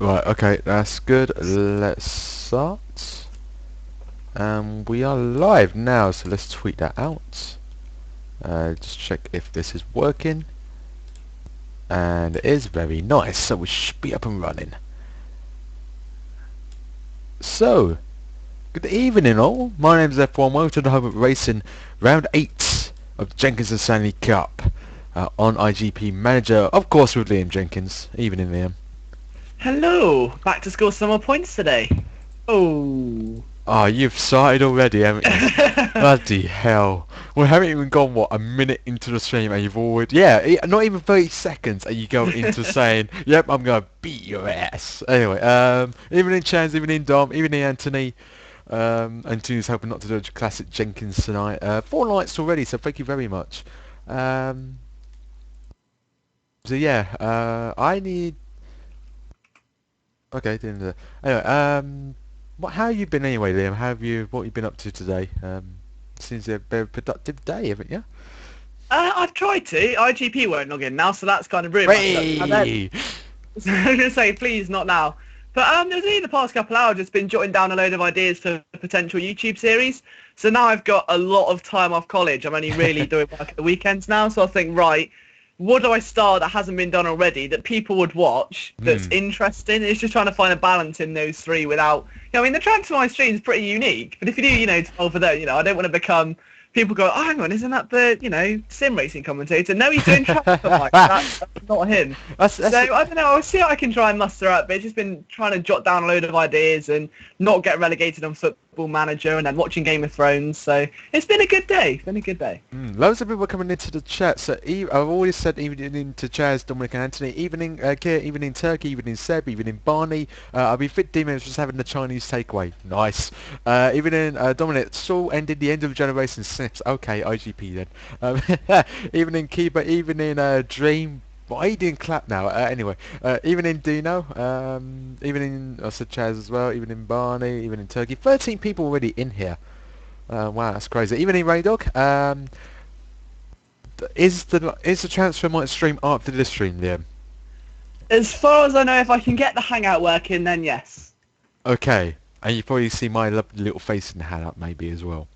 Right, okay, that's good. Let's start. We are live now, so let's tweet that out. Just check if this is working. And it is very nice, so we should be up and running. So, good evening all. My name is F1. Welcome to the home of racing, round 8 of Jenkins and Stanley Cup on iGP Manager, of course with Liam Jenkins. Evening, Liam. Hello, back to score some more points today. Oh. Oh, you've started already, haven't you? Bloody hell. We haven't even gone, what, a minute into the stream and you've already... Yeah, not even 30 seconds and you go into saying, yep, I'm going to beat your ass. Anyway, evening Chance, evening Dom, evening Anthony. Anthony's hoping not to do a classic Jenkins tonight. 4 nights already, so thank you very much. So yeah, I need... Okay, didn't do that. Anyway, how have you been anyway, Liam? What have you been up to today? Seems a very productive day, haven't you? I've tried to. iGP won't log in now, so that's kind of ruined my Hey! So I'm going to say, please, not now. But there's only the past couple hours just been jotting down a load of ideas for potential YouTube series. So now I've got a lot of time off college. I'm only really doing work at the weekends now, so I think, right, what do I start that hasn't been done already that people would watch that's interesting? It's just trying to find a balance in those three without... I mean, the transfer line stream is pretty unique, but if you do, 12 of those, I don't want to become... People go, oh, hang on, isn't that the, sim racing commentator? No, he's doing transfer line. That's not him. So, I don't know, I'll see what I can try and muster up, but it's just been trying to jot down a load of ideas and not get relegated on Football Manager and then watching Game of Thrones. So, it's been a good day. Loads of people are coming into the chat. So I've always said evening to Chaz, Dominic and Anthony, evening Kier, evening Turkey, evening Seb, evening Barney. I'll be fit demons just having the Chinese takeaway. Nice. Evening Dominic, Saul ended the end of generation snips. Okay, IGP then. Evening Keeper, evening Dream. Why are you doing clap now? Anyway, evening Dino, evening I said Chaz as well, evening Barney, evening Turkey. 13 people already in here. Wow, that's crazy. Evening Ray Dog. Is the transfer might stream after this stream, Liam? As far as I know, if I can get the hangout working, then yes. Okay, and you probably see my lovely little face in the hangout maybe as well.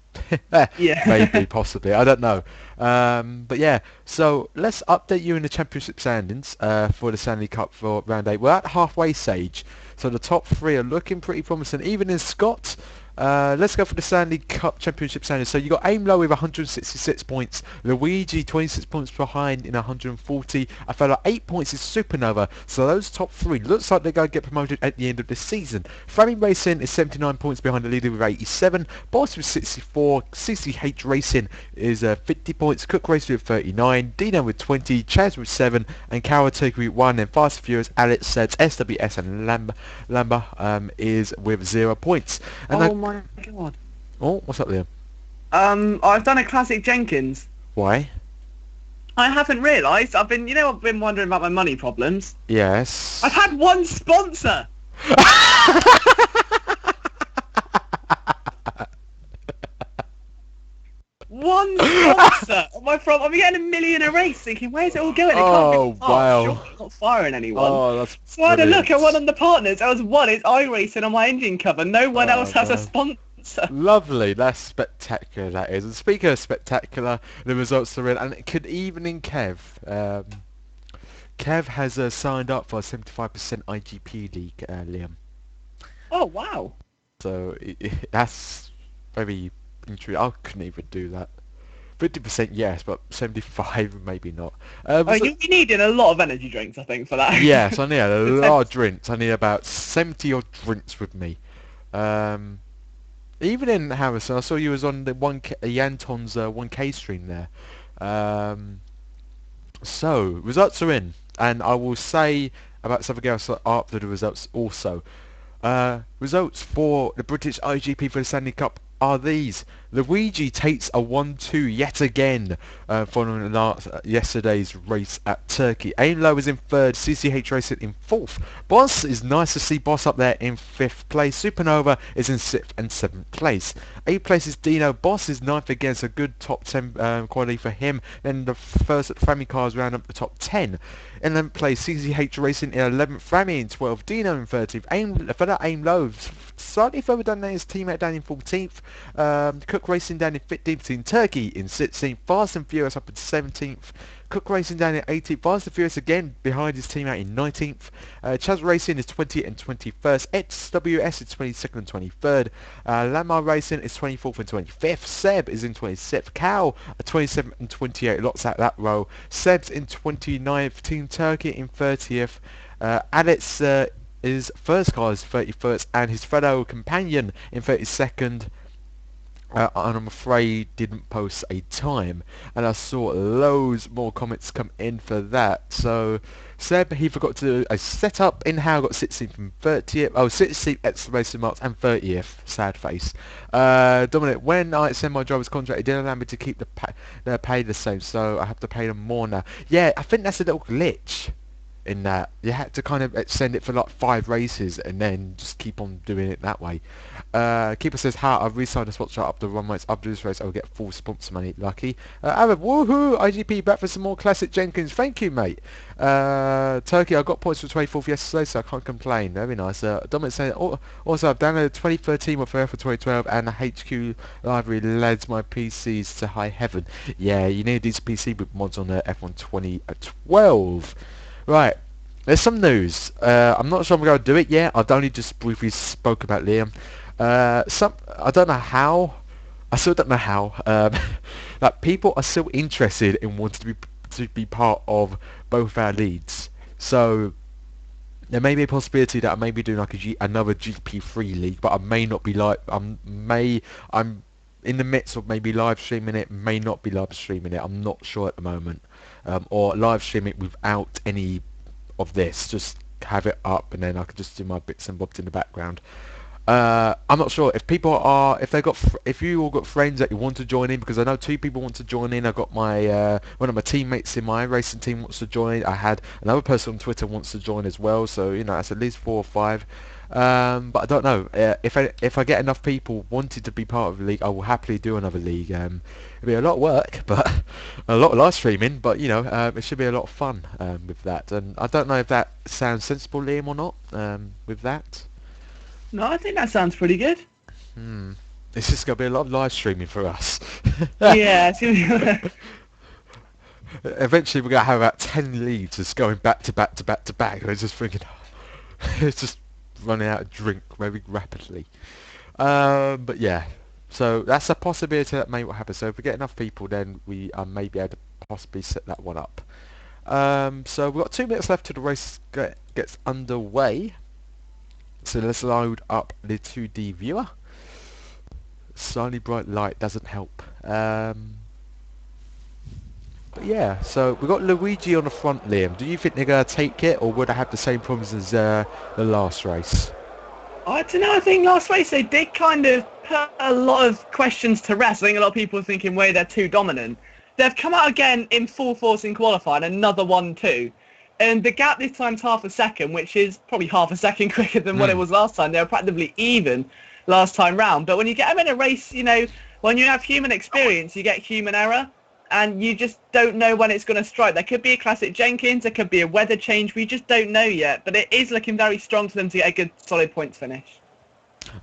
Yeah. Maybe, possibly, I don't know. But yeah, so let's update you in the championship standings for the Stanley Cup for round 8. We're at halfway stage, so the top 3 are looking pretty promising. Even in Scott, let's go for the Stanley Cup Championship standings. So you got Aimlow with 166 points, Luigi 26 points behind in 140, a fellow 8 points is Supernova. So those top 3 looks like they're going to get promoted at the end of this season. Fri Racing is 79 points behind the leader with 87, Boss with 64, CCH Racing is 50 points, Cook Racing with 39, Dino with 20, Chaz with 7, and Kawatake with 1, and Fast and Furious, Alex Sets, SWS and Lamba is with 0 points. And my god. Oh, what's up there? I've done a classic Jenkins. Why? I haven't realised. I've been wondering about my money problems. Yes. I've had one sponsor. One sponsor. I'm getting a million a race, thinking, where's it all going? It can't be wow. Sure, I'm not firing anyone. Oh, that's so I had a look at one of the partners. I was one. It's iRacing on my engine cover. No one else has a sponsor. Lovely, that's spectacular, that is. And speaking of spectacular, the results are in, and it could even in Kev. Kev has signed up for a 75% IGP league, Liam. Oh, wow. So that's very intriguing. I couldn't even do that. 50% yes, but 75 maybe not. You'll be needing a lot of energy drinks, I think, for that. Yes, I need a lot of drinks. I need about 70 odd drinks with me. Even in Harrison, I saw you was on the Yanton's 1K stream there. So, results are in. And I will say about something else after the results also. Results for the British IGP for the Stanley Cup are these. Luigi takes a 1-2 yet again following yesterday's race at Turkey. Aim Low is in third, CCH Racing in fourth. Boss is nice to see Boss up there in fifth place. Supernova is in sixth and seventh place. Eighth place is Dino. Boss is ninth again, so good top 10 quality for him. Then the first family cars round up the top 10. In 11th place, CCH Racing in 11th, Frammy in 12th, Dino in 13th, Aim Low slightly further down there, his teammate down in 14th, Cook Racing down in 15th, in Turkey in 16th, Fast and Furious up in 17th, Cook Racing down in 18th, Fast and Furious again behind his teammate in 19th, Chaz Racing is 20th and 21st, XWS is 22nd and 23rd, Lamar Racing is 24th and 25th, Seb is in 26th, Cal 27th and 28th, lots at that row, Seb's in 29th, Team Turkey in 30th, Alex his first car is 31st and his fellow companion in 32nd, and I'm afraid didn't post a time, and I saw loads more comments come in for that. So Seb, he forgot to do a setup. In how got 16th and 30th, 16th exclamation marks and 30th, sad face. Dominic, when I send my driver's contract, it didn't allow me to keep the pay the same, so I have to pay them more now. Yeah, I think that's a little glitch in that you had to kind of extend it for like 5 races and then just keep on doing it that way. Keeper says, how I've re-signed a sponsor up the run race. After this race I'll get full sponsor money. Lucky. Arab, woohoo, IGP back for some more classic Jenkins. Thank you, mate. Turkey, I got points for 24th yesterday, so I can't complain. Very nice. Dominic saying, also I've downloaded 2013 with for 2012 and the HQ library led my PCs to high heaven. Yeah, you need these PC with mods on the F1 2012. Right, there's some news. I'm not sure I'm going to do it yet. I've only just briefly spoke about Liam. I don't know how. I still don't know how. Like people are still interested in wanting to be part of both our leagues. So there may be a possibility that I may be doing like another GP3 league, but I may not be like I'm in the midst of maybe live streaming it, may not be live streaming it. I'm not sure at the moment. Or live stream it without any of this, just have it up and then I could just do my bits and bobs in the background. I'm not sure if if you all got friends that you want to join in, because I know 2 people want to join in. I got my one of my teammates in my racing team wants to join. I had another person on Twitter wants to join as well, so you know that's at least 4 or 5. But I don't know if I get enough people wanting to be part of the league, I will happily do another league. It'll be a lot of work, but a lot of live streaming. But you know, it should be a lot of fun with that. And I don't know if that sounds sensible, Liam, or not. With that. No, I think that sounds pretty good. It's just gonna be a lot of live streaming for us. Yeah, it's gonna be... Eventually, we're gonna have about 10 leads just going back to back to back to back. And it's just thinking, it's just running out of drink very rapidly. But yeah, so that's a possibility that may happen. So if we get enough people, then we may be able to possibly set that one up. So we've got 2 minutes left till the race gets underway. So let's load up the 2D viewer. Slightly bright light doesn't help. But yeah, so we've got Luigi on the front, Liam. Do you think they're going to take it, or would I have the same problems as the last race? I don't know. I think last race they did kind of put a lot of questions to rest. I think a lot of people were thinking, wait, they're too dominant. They've come out again in full force in qualifying, another 1-2. And the gap this time's half a second, which is probably half a second quicker than what it was last time. They were practically even last time round. But when you get them in a race, you know, when you have human experience, you get human error. And you just don't know when it's going to strike. There could be a classic Jenkins, there could be a weather change. We just don't know yet. But it is looking very strong for them to get a good, solid points finish.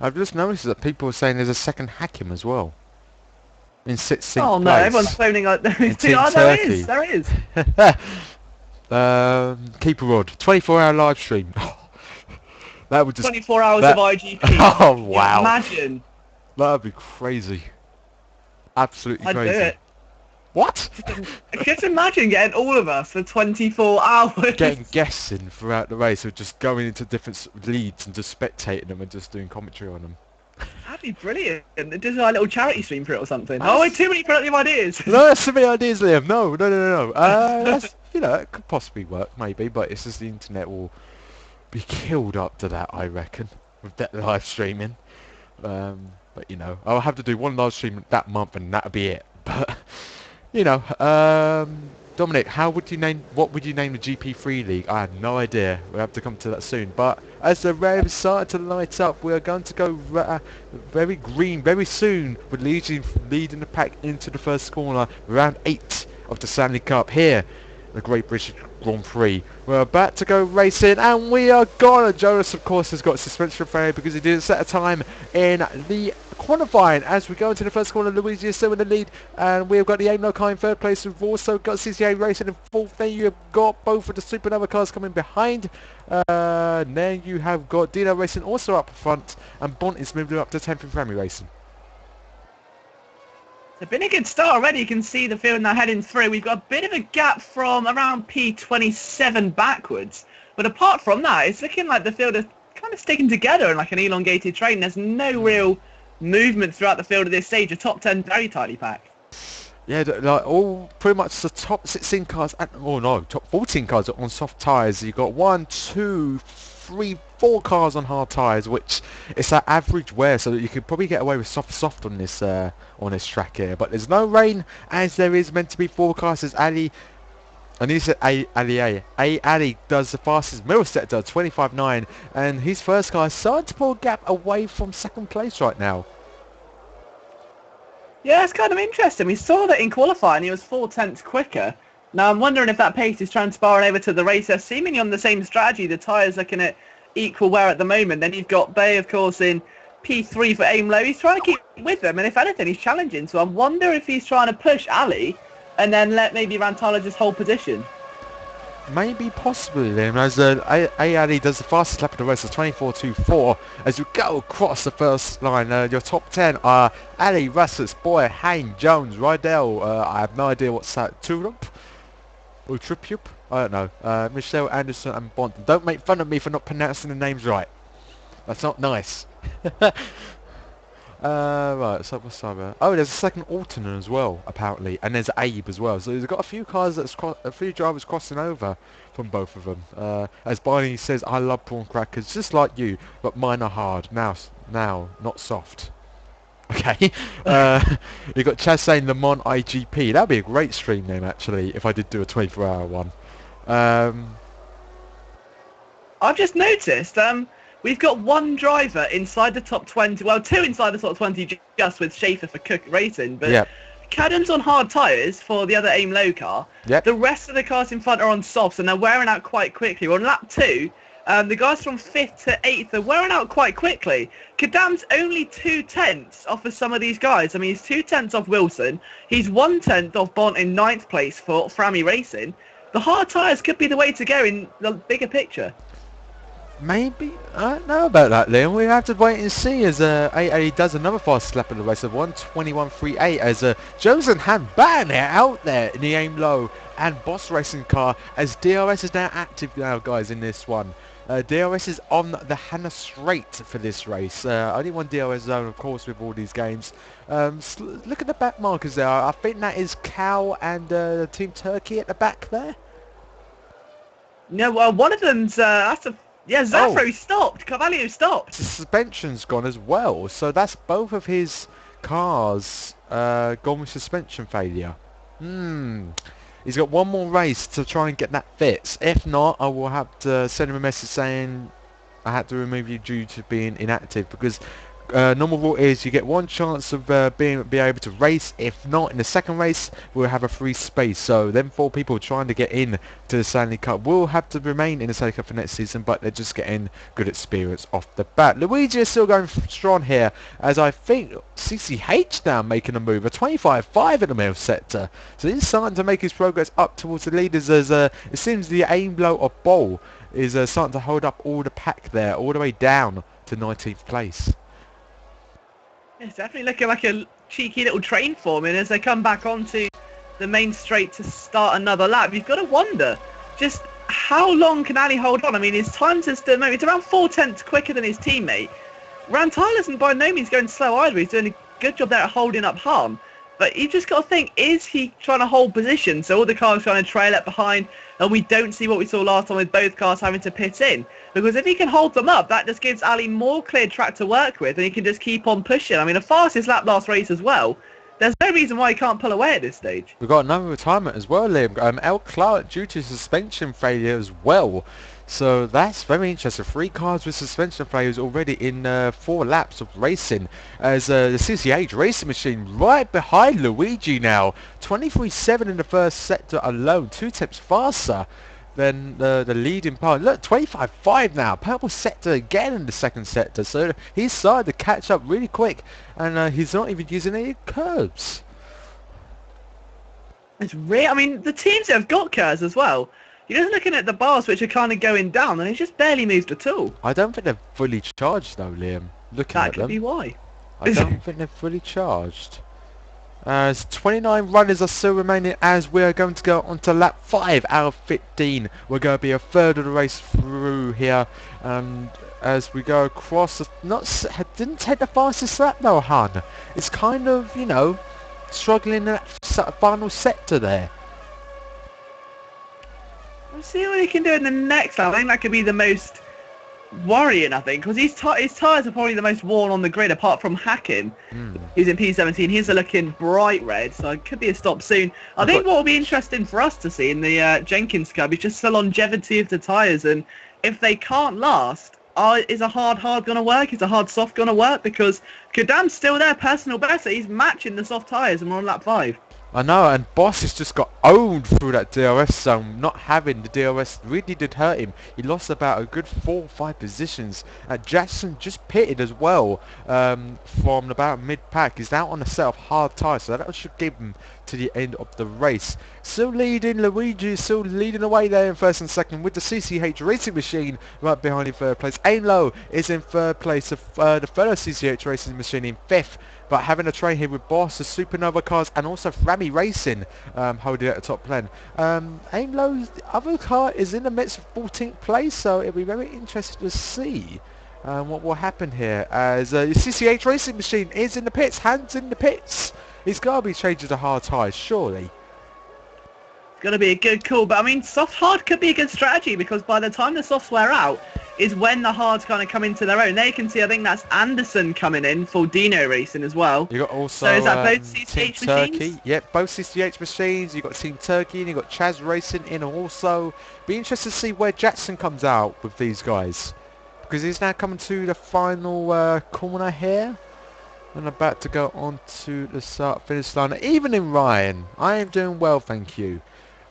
I've just noticed that people are saying there's a second Hakim as well. In 16th Oh no, place. everyone's phoning like... Oh, there is. Keeper Rod, 24-hour live stream. That would just 24 hours of IGP. Oh wow! Imagine. That would be crazy. Absolutely I'd crazy. do it. What? Just imagine getting all of us for 24 hours. Getting guests in throughout the race, or just going into different leads and just spectating them and just doing commentary on them. That'd be brilliant. Just a little charity stream for it or something. Oh, too many productive ideas. No, that's too many ideas, Liam. No. That's, you know, it could possibly work, maybe, but it's just the internet will be killed up to that, I reckon, with that live streaming. But, you know, I'll have to do one live stream that month and that'll be it. But, you know, Dominic, what would you name the GP3 League? I have no idea. We'll have to come to that soon. But as the revs start to light up, we're going to go very green very soon with Legion leading the pack into the first corner, round 8 of the Stanley Cup here, the Great British Grand Prix. We're about to go racing and we are gone. Jonas, of course, has got suspension failure because he didn't set a time in the qualifying. As we go into the first corner, Luigi is still in the lead, and we've got the Aimlo car in third place. We've also got CCA Racing in fourth. Then you have got both of the Supernova cars coming behind. Then you have got Dino Racing also up front, and Bont is moving up to 10th in Premier Racing. It's been a good start already. You can see the field now heading through. We've got a bit of a gap from around P27 backwards. But apart from that, it's looking like the field is kind of sticking together in like an elongated train. There's no real movement throughout the field at this stage. The top 10 very tightly packed. Yeah, like all pretty much the top 16 cars, top 14 cars are on soft tyres. You've got 1, 2, 3, 4 cars on hard tyres, which is that average wear, so that you could probably get away with soft on this track here. But there's no rain, as there is meant to be forecast. As Ali, and he said Ali does the fastest. Middleset does 25.9, and his first car is starting to pull a gap away from second place right now. Yeah, it's kind of interesting. We saw that in qualifying, he was 4/10 quicker. Now, I'm wondering if that pace is transpiring over to the race. They're seemingly on the same strategy. The tyres looking at equal wear at the moment. Then you've got Bay, of course, in P3 for aim low. He's trying to keep with them, and if anything, he's challenging. So I wonder if he's trying to push Ali and then let maybe Rantala just hold position. Maybe, possibly then, as Ali does the fastest lap of the race of 24.24 as you go across the first line. Your top 10 are Ali, Russus, Boy, Hain, Jones, Rydell, I have no idea what's that, Turup? Or Tripup? I don't know. Michelle, Anderson and Bond. Don't make fun of me for not pronouncing the names right. That's not nice. Right, so what's over? Oh, there's a second Altonen as well, apparently, and there's Abe as well. So there's got a few cars a few drivers crossing over from both of them. As Barney says, I love prawn crackers just like you, but mine are hard. Now, not soft. Okay. You got Chaz saying Le Mans iGP. That'd be a great stream name actually, if I did do a 24-hour one. I've just noticed. We've got one driver inside the top 20, well, 2 inside the top 20 just with Schaefer for Cook Racing, but yep. Cadam's on hard tyres for the other aim low car. Yep. The rest of the cars in front are on softs and they're wearing out quite quickly. We're on lap 2, the guys from 5th to 8th are wearing out quite quickly. Kadam's only 2/10 off of some of these guys. I mean, he's 2/10 off Wilson, he's 1/10 off Bont in 9th place for Fri Racing. The hard tyres could be the way to go in the bigger picture. Maybe. I don't know about that, Liam. We have to wait and see as AA does another fast lap in the race of 1:21.38 as Jones and Han Ban out there in the aim low and Boss Racing car as DRS is now active now, guys, in this one. DRS is on the Hannah Straight for this race. Only one DRS zone, of course, with all these games. Look at the back markers there. I think that is Cal and Team Turkey at the back there. No, well, one of them's Zafro stopped. Cavallio stopped. The suspension's gone as well, so that's both of his cars gone with suspension failure. He's got one more race to try and get that fixed. If not, I will have to send him a message saying I had to remove you due to being inactive, because normal rule is you get one chance of be able to race. If not, in the second race we'll have a free space, so them 4 people trying to get in to the Stanley Cup will have to remain in the Stanley Cup for next season, but they're just getting good experience off the bat. Luigi is still going strong here, as I think CCH now making a move, a 25.5 in the middle sector, so he's starting to make his progress up towards the leaders, as it seems the aim blow of Bowl is starting to hold up all the pack there, all the way down to 19th place. It's definitely looking like a cheeky little train forming as they come back onto the main straight to start another lap. You've got to wonder just how long can Ali hold on. I mean, his times is still, it's around 4/10 quicker than his teammate. Rantal isn't by no means going slow either. He's doing a good job there at holding up harm. but you just got to think, is he trying to hold position? So all the cars trying to trail up behind, and we don't see what we saw last time with both cars having to pit in. Because if he can hold them up, that just gives Ali more clear track to work with, and he can just keep on pushing. I mean, the fastest lap last race as well. There's no reason why he can't pull away at this stage. We've got another retirement as well, Liam. El Clark due to suspension failure as well. So that's very interesting. 3 cars with suspension failures already in 4 laps of racing. As the CCH racing machine right behind Luigi now. 23.7 in the first sector alone. 2 tenths faster than the leading part. Look, 25.5 now. Purple sector again in the second sector. So he's started to catch up really quick. And he's not even using any curbs. It's real. I mean, the teams that have got curves as well. You're just looking at the bars which are kind of going down, and it's just barely moved at all. I don't think they're fully charged though, Liam. Looking at them. That could be why. I don't think they're fully charged. As 29 runners are still remaining as we're going to go on to lap 5 out of 15. We're going to be a third of the race through here. And as we go across, didn't take the fastest lap though, Han. It's kind of, you know, struggling in that final sector there. We'll see what he can do in the next lap. I think that could be the most worrying, I think, because his tyres are probably the most worn on the grid, apart from Hacking. He's in P17. His are looking bright red, so it could be a stop soon. I think what will be interesting for us to see in the Jenkins Cup is just the longevity of the tyres, and if they can't last, is a hard going to work? Is a hard soft going to work? Because Kadam's still there, personal best. He's matching the soft tyres, and we're on lap 5. I know, and Boss has just got owned through that DRS zone. Not having the DRS really did hurt him. He lost about a good 4 or 5 positions. Jackson just pitted as well from about mid-pack. He's now on a set of hard tyres, so that should give him to the end of the race. Still leading, Luigi is still leading away there in first and second with the CCH Racing Machine right behind in third place. Aim Low is in third place, the fellow CCH Racing Machine in fifth. But having a train here with Boss, the Supernova cars, and also Frammy Racing holding at the top lane. Aim Low's other car is in the midst of 14th place, so it'll be very interesting to see what will happen here. As the CCH Racing Machine is in the pits, hands in the pits. He's got to be changing to hard tyres, surely. It's going to be a good call, but I mean, soft hard could be a good strategy, because by the time the softs wear out is when the hards kind of come into their own. There you can see, I think that's Anderson coming in for Dino Racing as well. You got also so is that both CCH Team machines? Turkey. Yep, both CCH machines. You got Team Turkey and you got Chaz Racing in also. Be interested to see where Jackson comes out with these guys, because he's now coming to the final corner here. And about to go on to the start finish line. Evening, Ryan. I am doing well, thank you.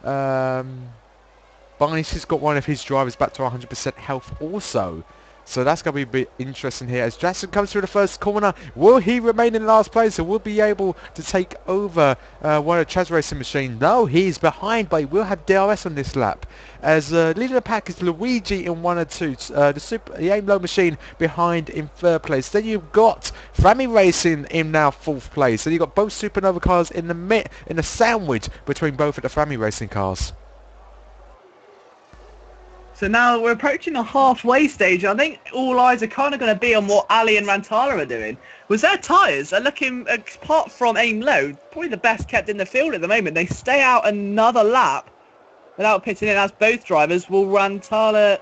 Barney's has got one of his drivers back to 100% health also. So that's going to be a bit interesting here. As Jackson comes through the first corner, will he remain in last place or will be able to take over one of Chaz Racing Machine? No, he's behind, but he will have DRS on this lap. As leader of the pack is Luigi in 1 and 2. The Aim Low Machine behind in third place. Then you've got Frammy Racing in now 4th place. So you've got both Supernova cars in the sandwich between both of the Frammy Racing cars. So now we're approaching the halfway stage. I think all eyes are kind of going to be on what Ali and Rantala are doing. Was their tyres are looking, apart from Aim Low, probably the best kept in the field at the moment. They stay out another lap without pitting in, as both drivers will Rantala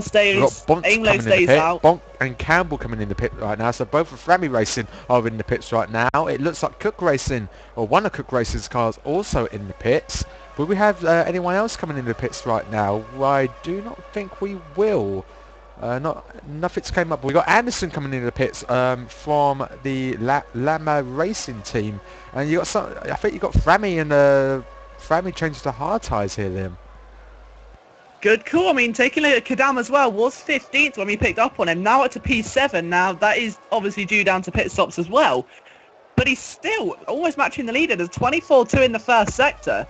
stays, Aim Low stays out. Bonk and Campbell coming in the pit right now. So both of Frammy Racing are in the pits right now. It looks like Cook Racing, or one of Cook Racing's cars, also in the pits. Will we have anyone else coming in the pits right now? I do not think we will. Nothing's came up. We got Anderson coming into the pits from the Lama Racing team, and you got some. I think you got Frammy and Frammy changed to hard tyres here, Liam. Good call. I mean, taking a look at Kadam as well, was 15th when we picked up on him. Now it's a P7. Now that is obviously due down to pit stops as well, but he's still almost matching the leader. There's 24-2 in the first sector.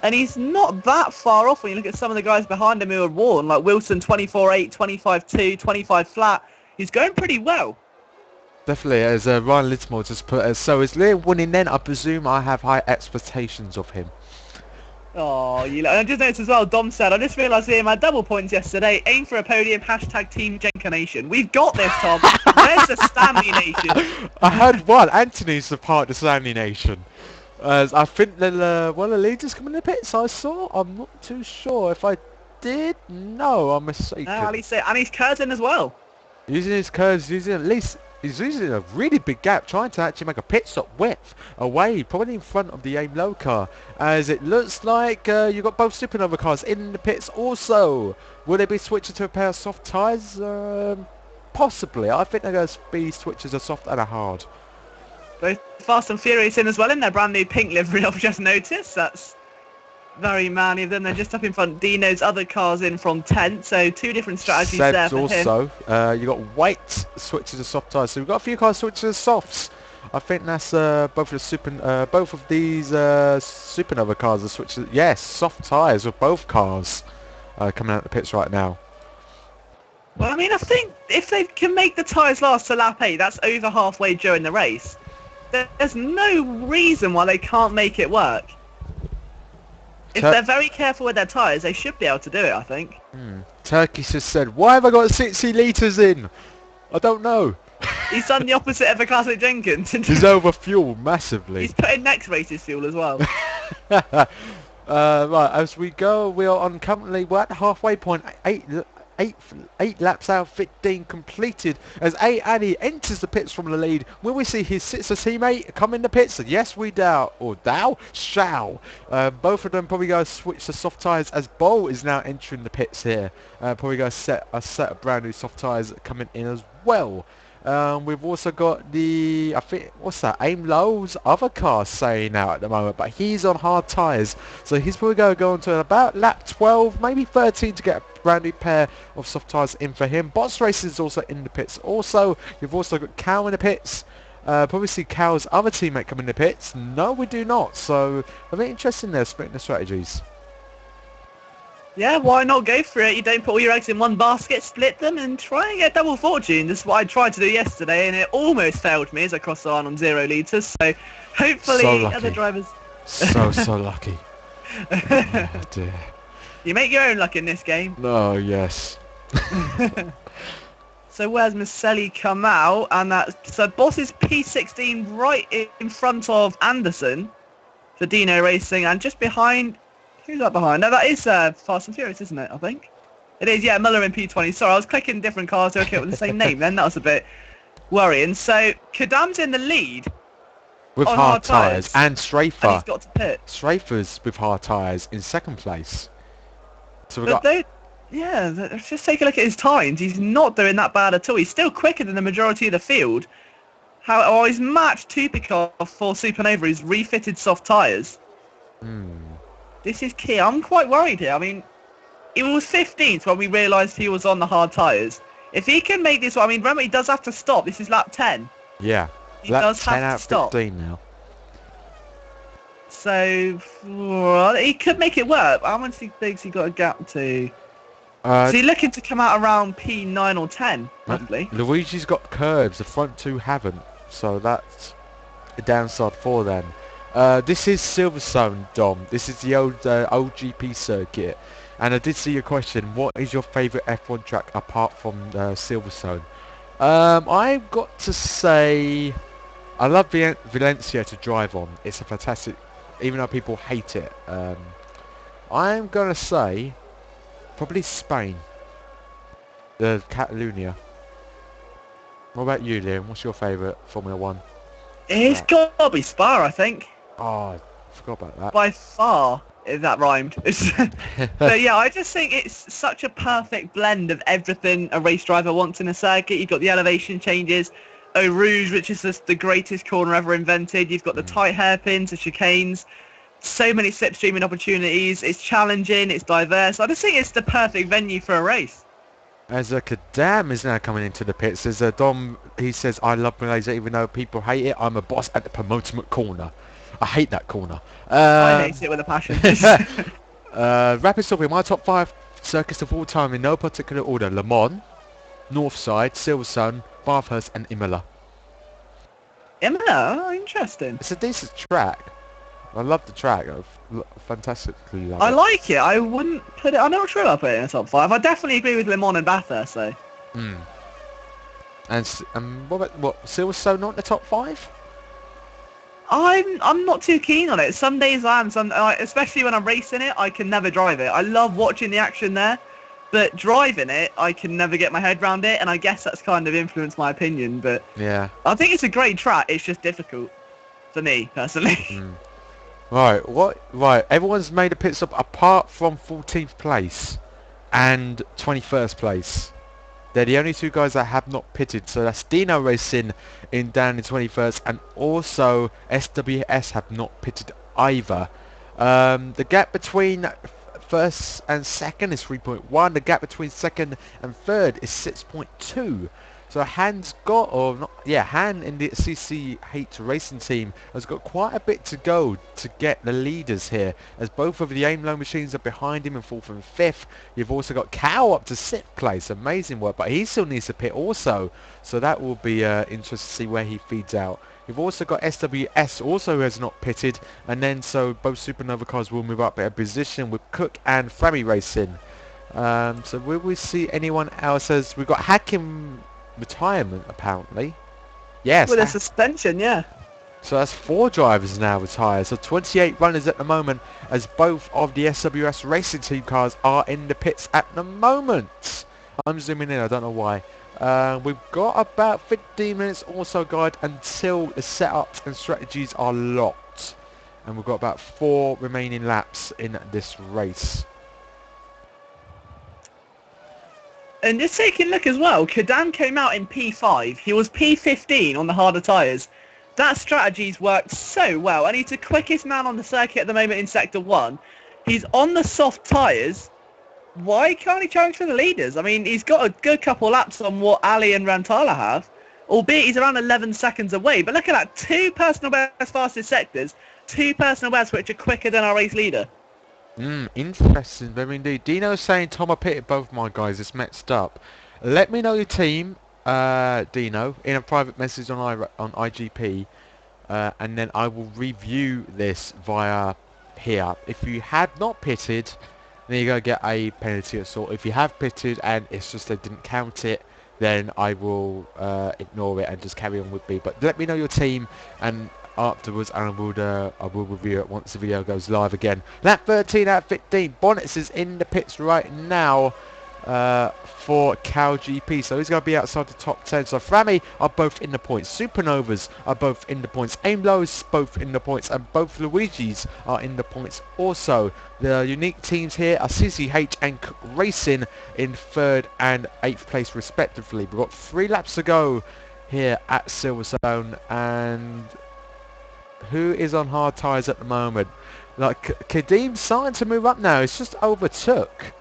And he's not that far off when you look at some of the guys behind him who are worn, like Wilson 24-8, 25-2, 25 flat. He's going pretty well. Definitely, as Ryan Littmore just put, so is Liam winning then? I presume I have high expectations of him. Oh, you I just noticed as well, Dom said, I just realised Liam had double points yesterday. Aim for a podium, hashtag Team Jenka Nation. We've got this, Tom. Where's the Stanley Nation? I heard one. Anthony's the part of the Stanley Nation. I think that one of the leaders coming in the pits I saw. I'm not too sure if I did. No, I'm mistaken. And he's curving as well. Using his curves, he's using a really big gap, trying to actually make a pit stop width away, probably in front of the aim low car. As it looks like you've got both supernova cars in the pits also. Will they be switching to a pair of soft tyres? Possibly. I think they're going to be switches a soft and a hard. Both Fast and Furious in as well in their brand new pink livery, I've just noticed. That's very manly of them. They're just up in front. Dino's other cars in from 10th, so two different strategies there for him. Also, you got white switches to soft tyres, so we've got a few cars switching to softs. I think that's both of these supernova cars are switching. Yes, soft tyres with both cars coming out of the pits right now. Well, I mean, I think if they can make the tyres last to lap 8, that's over halfway during the race. There's no reason why they can't make it work. If they're very careful with their tyres, they should be able to do it, I think. Turkey just said, why have I got 60 litres in? I don't know. He's done the opposite of a classic Jenkins. He's over-fueled massively. He's put in next race's fuel as well. Right, as we go, we are on currently, we're at the halfway point, eight laps out, 15 completed as Annie enters the pits from the lead. Will we see his sister teammate come in the pits? Yes, we shall. Both of them probably going to switch to soft tyres as Bo is now entering the pits here. Probably going to set of brand new soft tyres coming in as well. We've also got I think, what's that, Aim Low's other car saying out at the moment, but he's on hard tyres, so he's probably going to go on to about lap 12, maybe 13 to get a brand new pair of soft tyres in for him. Bots Racing is also in the pits. Also, you've also got Cal in the pits. Probably see Cal's other teammate come in the pits. No, we do not, so a bit interesting there, splitting the strategies. Yeah, why not go for it? You don't put all your eggs in one basket, split them, and try and get double fortune. This is what I tried to do yesterday, and it almost failed me as I crossed the line on 0 litres. So hopefully other drivers... So lucky. Oh, dear. You make your own luck in this game. Oh, yes. So where's Maselli come out? And so Boss is P16 right in front of Anderson for Dino Racing, and just behind... Who's that behind? No, that is Fast and Furious, isn't it? I think. It is, yeah, Muller in P20. Sorry, I was clicking different cars to okay with the same name then. That was a bit worrying. So, Kadam's in the lead. With hard tyres. And Strafer. And he's got to pit. Strafer's with hard tyres in second place. So we've got... Yeah, just take a look at his times. He's not doing that bad at all. He's still quicker than the majority of the field. He's matched Tupic for Supernova. He's refitted soft tyres. This is key. I'm quite worried here. I mean, he was 15th when we realised he was on the hard tyres. If he can make this, remember, he does have to stop. This is lap 10. Yeah. He does have to stop. 15 now. So, he could make it work. How much do you think he got a gap to? So he's looking to come out around P9 or 10, probably. Luigi's got curves. The front two haven't. So that's a downside for them. This is Silverstone, Dom. This is the old OGP circuit. And I did see your question, what is your favourite F1 track apart from Silverstone? I've got to say, I love Valencia to drive on. It's a fantastic, even though people hate it. I'm going to say, probably Spain. The Catalonia. What about you, Liam? What's your favourite Formula 1? It's got to be Spa, I think. Oh, I forgot about that. By far, if that rhymed. So yeah, I just think it's such a perfect blend of everything a race driver wants in a circuit. You've got the elevation changes, Eau Rouge, which is just the greatest corner ever invented. You've got the tight hairpins, the chicanes, so many slipstreaming opportunities. It's challenging, it's diverse. I just think it's the perfect venue for a race. As Kadam is now coming into the pits, there's Dom, he says, I love Malaysia even though people hate it. I'm a boss at the penultimate corner. I hate that corner. I hate it with a passion. Rapid stopping, my top 5 circuits of all time in no particular order. Le Mans, Northside, Silverstone, Bathurst and Imola. Imola? Oh, interesting. It's a decent track. I love the track. I fantastically love it. I like it. I wouldn't put it... I'm not sure I'll put it in the top 5. I definitely agree with Le Mans and Bathurst, though. And what about... Silverstone not in the top 5? I'm not too keen on it. Some days I am, especially when I'm racing it, I can never drive it. I love watching the action there, but driving it, I can never get my head around it, and I guess that's kind of influenced my opinion. But Yeah. I think it's a great track. It's just difficult for me personally. Right, what? Right, everyone's made a pit stop apart from 14th place and 21st place. They're the only two guys that have not pitted, so that's Dino Racing down in 21st, and also SWS have not pitted either. The gap between first and second is 3.1. The gap between second and third is 6.2. So Han's got, or not, yeah, Han in the CCH racing team has got quite a bit to go to get the leaders here, as both of the aim low machines are behind him in 4th and 5th. You've also got Cow up to 6th place, amazing work, but he still needs to pit also, so that will be interesting to see where he feeds out. You've also got SWS also who has not pitted, and then so both Supernova cars will move up a position with Cook and Fri Racing. So will we see anyone else? As we've got Hacking retirement apparently. Yes. With a suspension, yeah. So that's 4 drivers now retired. So 28 runners at the moment, as both of the SWS racing team cars are in the pits at the moment. I'm zooming in, I don't know why. We've got about 15 minutes or so, guys, until the setups and strategies are locked. And we've got about 4 remaining laps in this race. And just taking a look as well, Kadam came out in P5. He was P15 on the harder tyres. That strategy's worked so well, and he's the quickest man on the circuit at the moment in Sector 1. He's on the soft tyres. Why can't he challenge for the leaders? I mean, he's got a good couple laps on what Ali and Rantala have, albeit he's around 11 seconds away. But look at that, 2 personal best fastest sectors, 2 personal bests which are quicker than our race leader. Interesting, very indeed. Dino's saying Tom, I pitted both my guys, it's messed up. Let me know your team, Dino, in a private message on iGP, and then I will review this via here. If you had not pitted, then you're going to get a penalty of sort. If you have pitted and it's just they didn't count it, then I will ignore it and just carry on with B. But let me know your team, and afterwards, and I will review it once the video goes live again. Lap 13 out of 15. Bonnets is in the pits right now for Cal GP, so he's going to be outside the top 10. So Frammy are both in the points, Supernovas are both in the points, Aim Lows both in the points, and both Luigi's are in the points also. The unique teams here are CCH and Cook Racing in 3rd and 8th place respectively. We've got 3 laps to go here at Silverstone, and who is on hard tyres at the moment? Like Kadim's starting to move up now. He's just overtook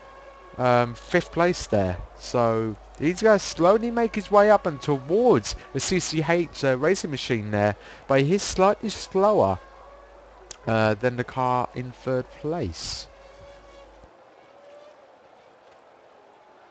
5th place there. So he's going to slowly make his way up and towards the CCH racing machine there. But he's slightly slower than the car in 3rd place.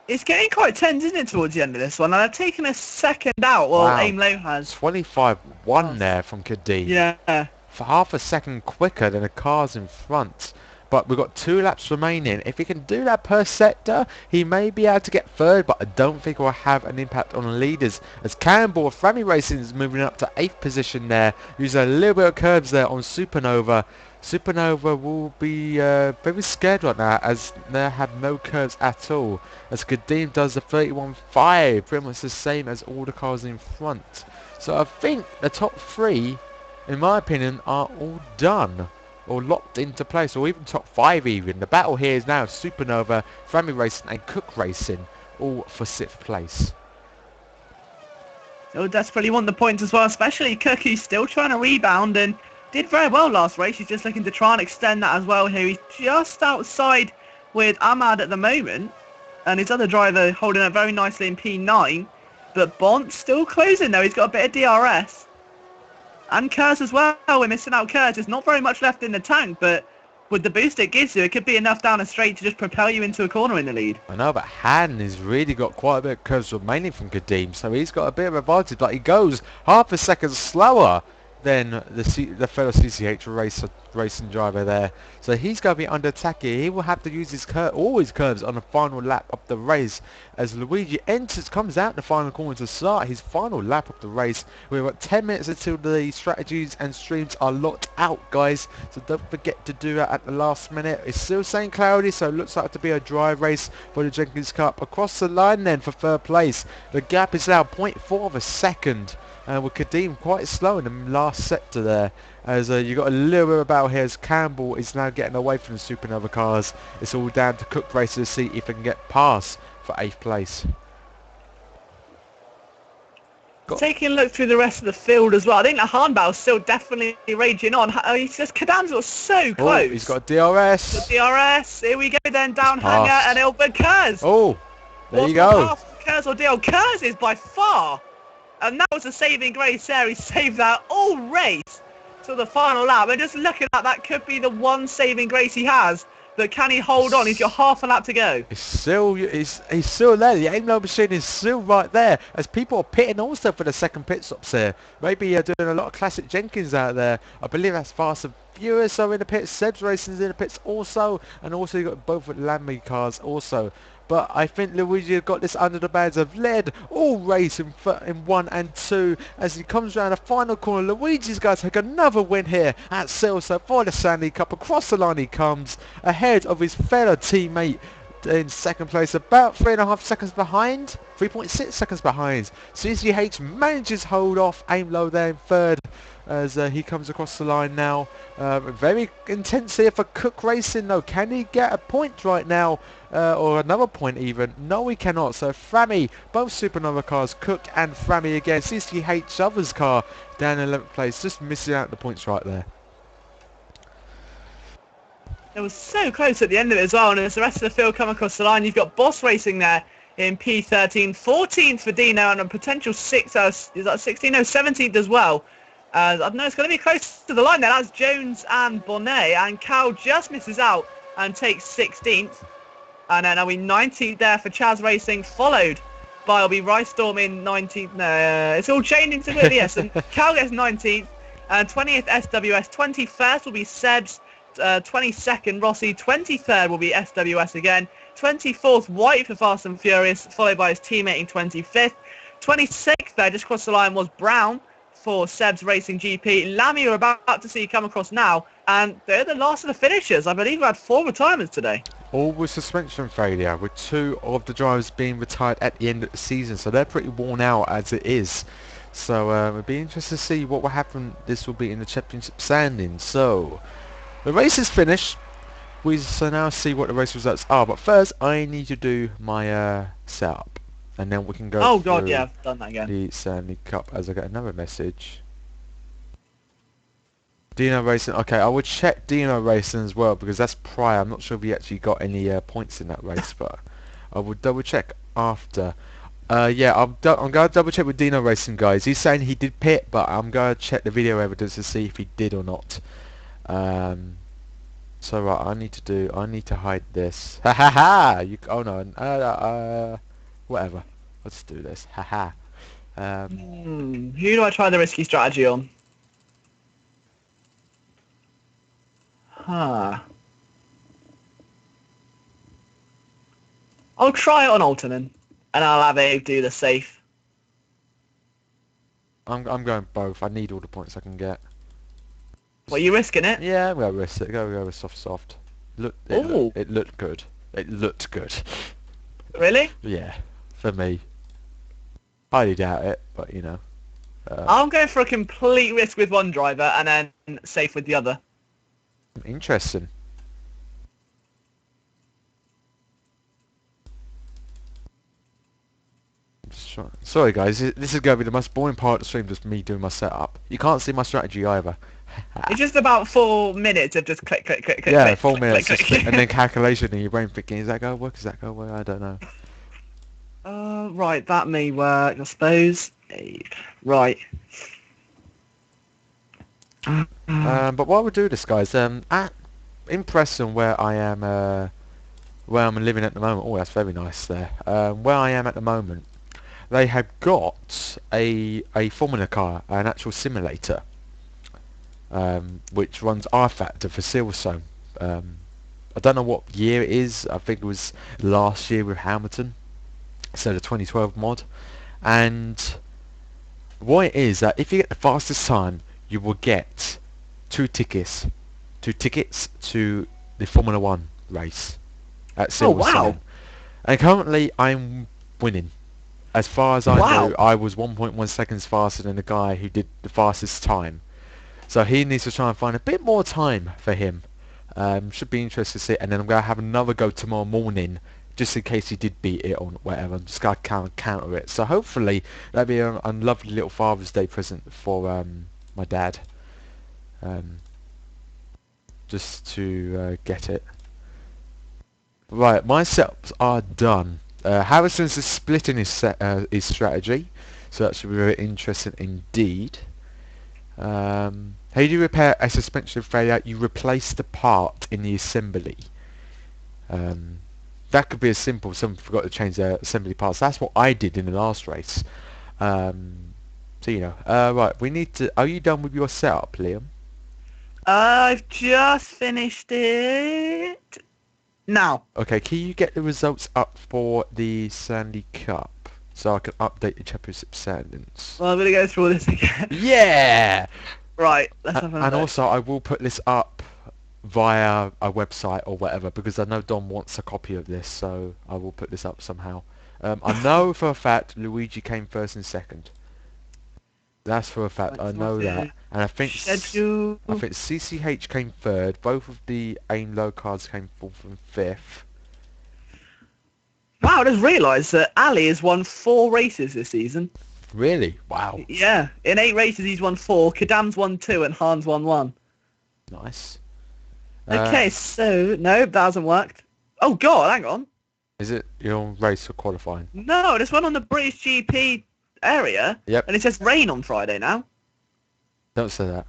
It's getting quite tense, isn't it, towards the end of this one? And I've taken a second out, well, Wow. Aim Low has. 25-1 there from Kadim. Yeah. For half a second quicker than the cars in front. But we've got 2 laps remaining. If he can do that per sector, he may be able to get 3rd, but I don't think it will have an impact on the leaders. As Cannonball, Frammy Racing is moving up to 8th position there, using a little bit of curbs there on Supernova. Supernova will be very scared right now, as they have no curves at all. As Kadim does the 31.5, pretty much the same as all the cars in front. So I think the top 3, in my opinion, are all done, or locked into place, or even top 5 even. The battle here is now Supernova, Frammy Racing and Cook Racing, all for 6th place. They'll desperately want the points as well, especially Cook, who's still trying to rebound and did very well last race. He's just looking to try and extend that as well here. He's just outside with Ahmad at the moment, and his other driver holding it very nicely in P9. But Bont's still closing though. He's got a bit of DRS. And Kurz as well. We're missing out Kurz. There's not very much left in the tank, but with the boost it gives you, it could be enough down a straight to just propel you into a corner in the lead. I know, but Han has really got quite a bit of curves remaining from Kadim, so he's got a bit of advantage. Like, he goes half a second slower than the fellow CCH racer racing driver there. So he's going to be under attack here. He will have to use his all his curves on the final lap of the race as Luigi comes out the final corner to start his final lap of the race. We've got 10 minutes until the strategies and streams are locked out, guys. So don't forget to do that at the last minute. It's still saying cloudy, so it looks like to be a dry race for the Jenkins Cup. Across the line then for third place. The gap is now 0.4 of a second. With Kadeem quite slow in the last sector there, as you got a little bit of a battle here as Campbell is now getting away from the Supernova cars. It's all down to Cook Racer to see if they can get past for 8th place. Taking a look through the rest of the field as well, I think the Hahn battle's still definitely raging on. He's just Kadam's got so close. He's got a DRS. The DRS. Here we go then, down hanger and Ilbert Kurz. Oh, there you go. Kurz or Dale Kurz is by far. And that was a saving grace there. He saved that all race to the final lap. And just looking at that, could be the one saving grace he has. But can he hold on? He's got half a lap to go. He's still there. The aim load machine is still right there as people are pitting also for the second pit stops here. Maybe you're doing a lot of classic Jenkins out there. I believe that's Fast and Furious are in the pits. Seb's Racing's in the pits also. And also you've got both of the Lammy cars also. But I think Luigi has got this under the bands of lead all race in 1 and 2 as he comes around the final corner. Luigi's going to take another win here at Silverstone for the Stanley Cup. Across the line he comes ahead of his fellow teammate in second place, about 3.5 seconds behind, 3.6 seconds behind. CCH manages hold off aim low there in third as he comes across the line now. Very intense here for Cook Racing though. Can he get a point right now? Or another point even? No, he cannot. So Frammy, both Supernova cars, Cook and Frammy again. CCH others car down in 11th place, just missing out the points right there. It was so close at the end of it as well, and as the rest of the field come across the line, you've got Boss Racing there in P13, 14th for Dino, and a potential 17th as well. I don't know, it's going to be close to the line there. That's Jones and Bonnet, and Cal just misses out and takes 16th. And then are we 19th there for Chaz Racing, followed by will be Rice Storm in 19th. No, it's all changing to it, yes. And Cal gets 19th, and 20th SWS, 21st will be Seb's, 22nd Rossi, 23rd will be SWS again, 24th White for Fast and Furious, followed by his teammate in 25th. 26th there, just across the line, was Brown for Seb's Racing GP. Lammy are about to see come across now, and they're the last of the finishers. I believe we had 4 retirements today. All with suspension failure, with 2 of the drivers being retired at the end of the season, so they're pretty worn out as it is. So it'll be interesting to see what will happen. This will be in the championship standings. So the race is finished. We so now see what the race results are. But first, I need to do my setup, and then we can go. Oh god, yeah, I've done that again. The Stanley Cup as I get another message. Dino Racing. Okay, I would check Dino Racing as well because that's prior. I'm not sure if he actually got any points in that race, but I would double check after. Yeah, I'm going to double check with Dino Racing, guys. He's saying he did pit, but I'm going to check the video evidence to see if he did or not. So right, I need to hide this. Ha ha ha! Oh no, whatever. Let's do this. Ha ha. Who do I try the risky strategy on? I'll try it on Altonen, and I'll have Abe do the safe. I'm going both. I need all the points I can get. What, are you risking it? Yeah, I'm going to risk it. Go with soft. It looked good. It looked good. Really? Yeah, for me. Highly doubt it, but you know. I'm going for a complete risk with one driver and then safe with the other. Interesting. Sorry guys, this is going to be the most boring part of the stream, just me doing my setup. You can't see my strategy either. It's just about 4 minutes of just click. Yeah, click, 4 minutes, click. and then calculation in your brain thinking, is that going to work, is that going to work? I don't know. Right, that may work, I suppose. Right. But while we do this, guys, in Preston, where I am, where I'm living at the moment, oh, that's very nice there. Where I am at the moment, they have got a Formula car, an actual simulator. which runs R Factor for Silverstone. I don't know what year it is. I think it was last year with Hamilton, so the 2012 mod. And what it is that if you get the fastest time, you will get two tickets to the Formula One race at Oh Silverstone. wow! And currently, I'm winning. As far as I Wow! know, I was 1.1 seconds faster than the guy who did the fastest time. So he needs to try and find a bit more time for him. Should be interesting to see. And then I'm going to have another go tomorrow morning, just in case he did beat it or whatever. I'm just going to counter it. So hopefully that'll be a lovely little Father's Day present for my dad. Um, just to get it. Right, my setups are done. Harrison's is splitting his strategy, so that should be very interesting indeed. How do you repair a suspension failure? You replace the part in the assembly. That could be as simple. Someone forgot to change their assembly parts. That's what I did in the last race. So you know. Right, we need to. Are you done with your setup, Liam? I've just finished it. Now. Okay, can you get the results up for the Stanley Cup so I can update the championship standings? Well, I'm gonna go through all this again. Yeah! Right. Let's have a And look. also, I will put this up via a website or whatever because I know Don wants a copy of this, so I will put this up somehow. I know for a fact Luigi came first and second. That's for a fact. I know that, and I think Schedule. CCH came third. Both of the aim low cards came fourth and fifth. Wow, I just realised that Ali has won 4 races this season. Really? Wow. Yeah, in 8 races he's won 4. Kadam's won 2 and Hans won 1. Nice. Okay, so no, that hasn't worked. Oh God, hang on. Is it your race for qualifying? No, this one on the British GP area. Yep. And it says rain on Friday now. Don't say that.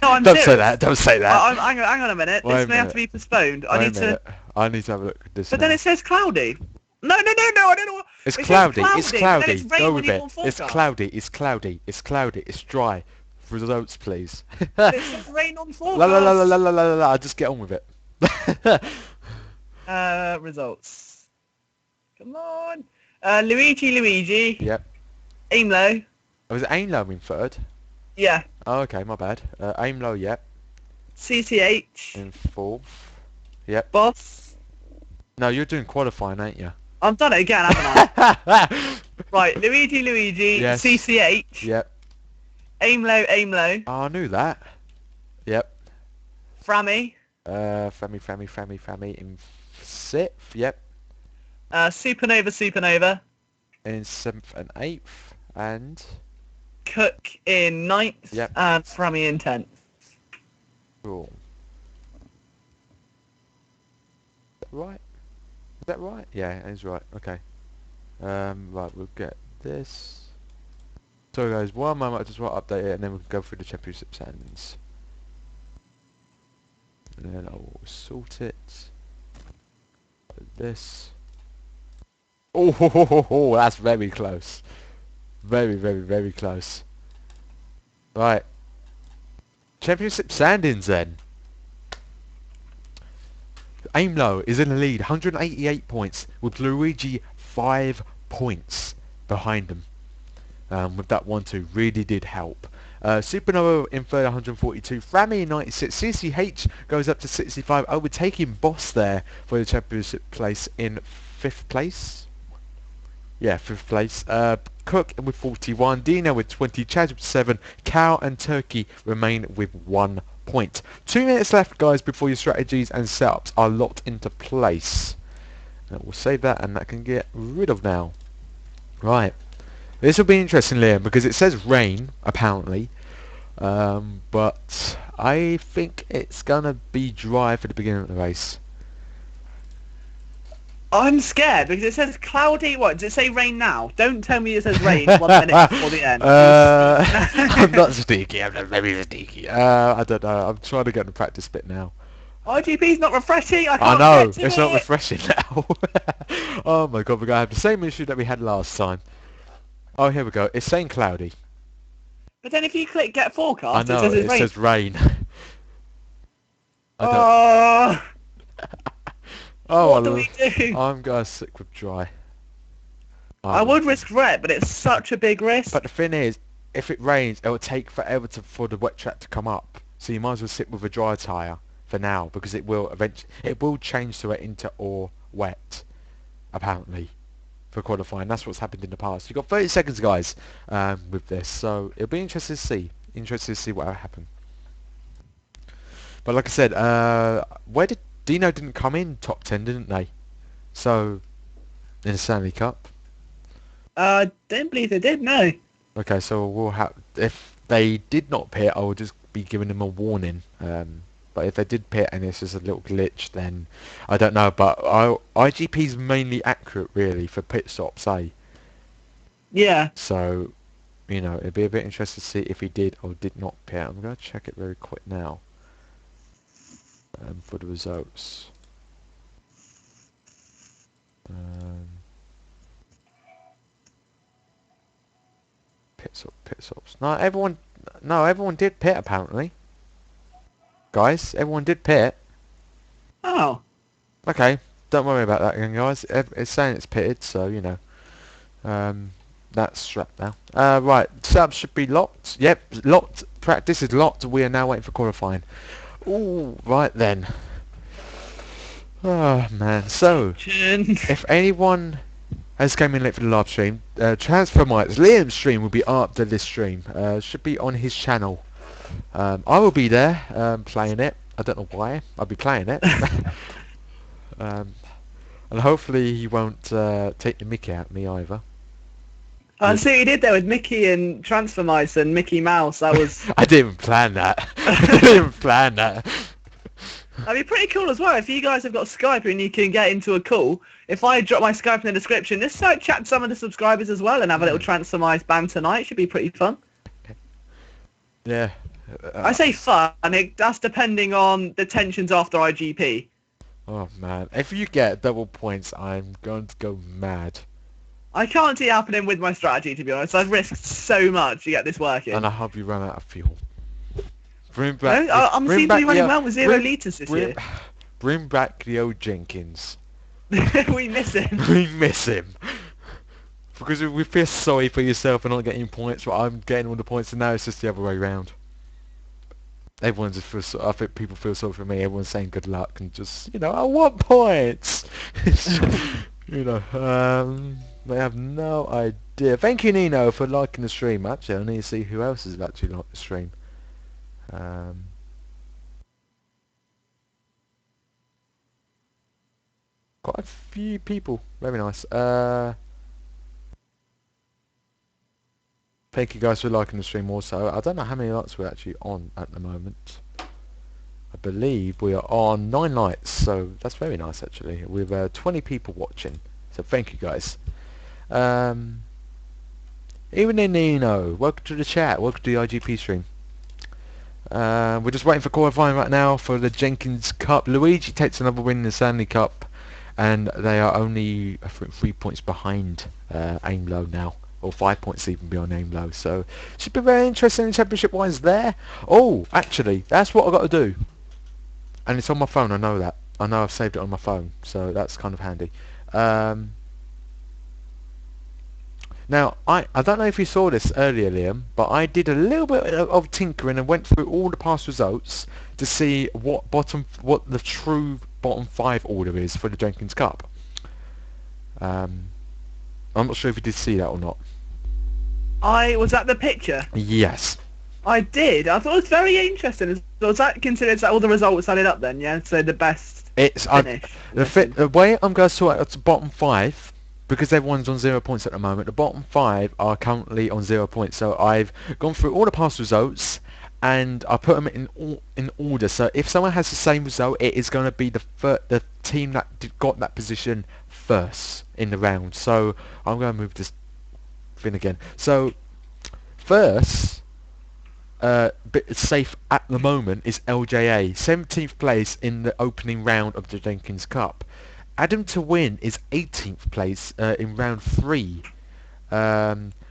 No, I'm Don't serious. say that. Don't say that. Hang on a minute. Wait a This may have minute. to be postponed. Wait a I need to. minute. I need to have a look at this. But now. then it says cloudy. No, I don't know what. It's it says cloudy. It's but then cloudy. it's rain Go when with you it. go on It's forecast. cloudy. It's cloudy. It's cloudy. It's dry. Results, please. But it says rain on forecast. La la la la la la la la. Just get on with it. Results. Come on. Luigi. Yep. Aim low. Was it aim low in third? Yeah. Oh, okay, my bad. Aim low, yep. CCH. In fourth. Yep. Boss. No, you're doing qualifying, ain't you? I've done it again, haven't I? Right, Luigi. Yes. CCH. Yep. Aim low. Oh, I knew that. Yep. Frammy. Frammy in sixth. Yep. Supernova. In seventh and eighth. And Cook in 9th. Yep. And Frammy in 10th. cool. Is that right? Is that right? Yeah, it is right. Okay. Right, we'll get this. So guys, one moment, I just want to update it and then we can go through the championship standings. And then I will sort it. Like this. Oh, that's very close. Very close. Right. Championship standings then. Aimlo is in the lead, 188 points, with Luigi 5 points behind him. With that 1-2 really did help. Supernova in third, 142. Frammy in 96. CCH goes up to 65, overtaking Boss there for the championship place in 5th place. Yeah, 5th place. Cook with 41. Dino with 20. Chad with 7. Cow and Turkey remain with 1 point. 2 minutes left, guys, before your strategies and setups are locked into place. We'll save that, and that can get rid of now. Right. This will be interesting, Liam, because it says rain, apparently. But I think it's going to be dry for the beginning of the race. I'm scared because it says cloudy. What? Does it say rain now? Don't tell me it says rain 1 minute before the end. I'm not sneaky. I'm not very sneaky. I don't know. I'm trying to get the practice bit now. iGP's not refreshing. I I can't know. get to It's it. not refreshing now. Oh my god, we're going to have the same issue that we had last time. Oh, here we go. It's saying cloudy. But then if you click get I forecast, it know, says it's it rain. says rain. I don't... Oh, Oh, what do we do? I'm going sick with dry. I I will. would risk wet, but it's such a big But risk. the thing is, if it rains, it will take forever for the wet track to come up. So you might as well sit with a dry tyre for now, because it will eventually, it will change to it into or wet, apparently, for qualifying. That's what's happened in the past. You've got 30 seconds, guys, with this. So it'll be interesting to see. Interesting to see what will happen. But like I said, where did Dino didn't come in top 10, didn't they? So in the Stanley Cup. Don't believe they did. No. Okay, so we'll have, if they did not pit, I will just be giving them a warning. But if they did pit and it's just a little glitch, then I don't know. But IGP is mainly accurate, really, for pit stops, eh? Yeah. So, you know, it'd be a bit interesting to see if he did or did not pit. I'm going to check it very quick now for the results. Pit stops. No, everyone did pit apparently. Guys, everyone did pit. Oh. Okay, don't worry about that again, guys. It's saying it's pitted, so you know. That's strapped now. Right, setup should be locked. Yep, locked. Practice is locked. We are now waiting for qualifying. Ooh, right then. Oh man. So, if anyone has come in late for the live stream, transfer mics. Liam's stream will be after this stream. Should be on his channel. I will be there playing it. I don't know why. I'll be playing it. And hopefully he won't take the mickey out of me either. I see what you did there with Mickey and Transfer Mice and Mickey Mouse. That was... I didn't even plan that. I didn't even plan that. That'd be pretty cool as well. If you guys have got Skype and you can get into a call, if I drop my Skype in the description, just chat to some of the subscribers as well and have a little Transfer Mice banter night. Should be pretty fun. Yeah. I say fun. That's depending on the tensions after IGP. Oh man, if you get double points, I'm going to go mad. I can't see it happening with my strategy, to be honest. I've risked so much to get this working. And I hope you run out of fuel. Bring No, back. I'm seem to be running well with 0 litres this year. Bring back the old Jenkins. We miss him. We miss him. Because we feel sorry for yourself for not getting points, but I'm getting all the points, and now it's just the other way around. Everyone just feels. I think people feel sorry for me. Everyone's saying good luck and just, you know, I want points. You know, they have no idea. Thank you, Nino, for liking the stream. Actually, I need to see who else has actually liked the stream. Quite a few people. Very nice. Thank you guys for liking the stream also. I don't know how many likes we're actually on at the moment. I believe we are on 9 likes, so that's very nice actually. With 20 people watching, so thank you guys. Evening Nino, welcome to the chat, welcome to the IGP stream. We're just waiting for qualifying right now for the Jenkins Cup. Luigi takes another win in the Stanley Cup, and they are only, I think, 3 points behind Aim Low now. Or 5 points even beyond Aim Low. So, should be very interesting championship-wise there. Oh, actually, that's what I've got to do. And it's on my phone, I know that. I know I've saved it on my phone, so that's kind of handy. Now, I don't know if you saw this earlier, Liam, but I did a little bit of tinkering and went through all the past results to see what the true bottom 5 order is for the Jenkins Cup. I'm not sure if you did see that or not. Was that the picture? Yes. I did. I thought it was very interesting. Was that considered all the results added up then? Yeah, so the best finish. The way I'm going to sort out the bottom 5, because everyone's on 0 points at the moment, the bottom 5 are currently on 0 points. So I've gone through all the past results and I put them in order. So if someone has the same result, it is going to be the team that got that position first in the round. So I'm going to move this thing again. So first, bit safe at the moment is LJA, 17th place in the opening round of the Jenkins Cup. Adam to win is 18th place in round 3.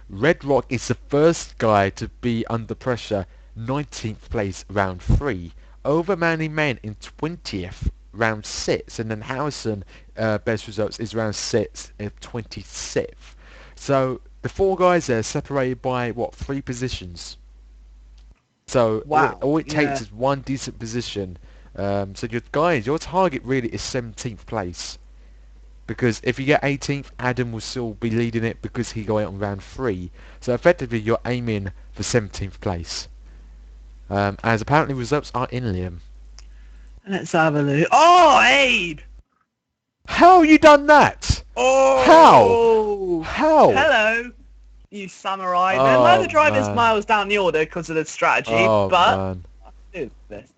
Red Rock is the first guy to be under pressure, 19th place, round 3. Over Manly Men in 20th, round 6. And then Harrison, best results, is round 6 in 26th. So the 4 guys there separated by, what, 3 positions? So Wow. all it takes Yeah. is one decent position. So your target really is 17th place. Because if you get 18th, Adam will still be leading it because he got it on round 3. So effectively, you're aiming for 17th place. As apparently results are in, Liam. Let's have a look. Oh, Abe! How you done that? Oh! How? Hello, you samurai. There are Oh, loads of drivers man. miles down the order because of the strategy, Oh, but man. I do this.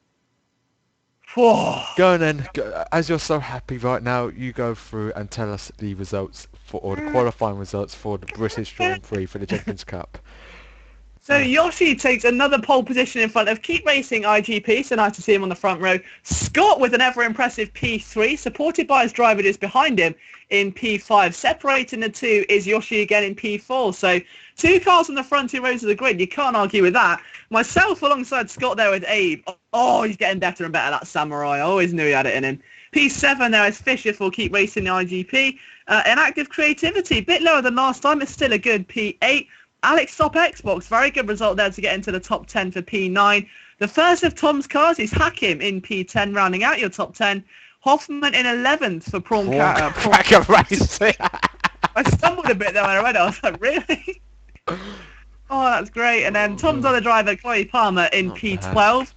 Whoa. Go on then. As you're so happy right now, you go through and tell us the results or the qualifying results for the British Grand Prix for the Jenkins Cup. So Yoshi takes another pole position in front of Keep Racing iGP, so nice to see him on the front row. Scott with an ever-impressive P3, supported by his driver just behind him in P5. Separating the two is Yoshi again in P4. So 2 cars on the front 2 rows of the grid. You can't argue with that. Myself alongside Scott there with Abe. Oh, he's getting better and better, that samurai. I always knew he had it in him. P7 there is Fisher for Keep Racing the iGP. Inactive Creativity, a bit lower than last time. It's still a good P8. Alex Top Xbox, very good result there to get into the top 10 for P9. The first of Tom's cars is Hakim in P10, rounding out your top 10. Hoffman in 11th for Cracker Racing. I stumbled a bit there when I read it. I was like, really? Oh, that's great. And then Tom's other driver, Chloe Palmer, in P12.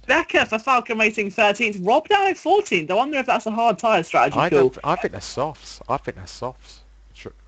Becca for Falcon Racing 13th. Rob down in 14th. I wonder if that's a hard tyre strategy. I think they're softs.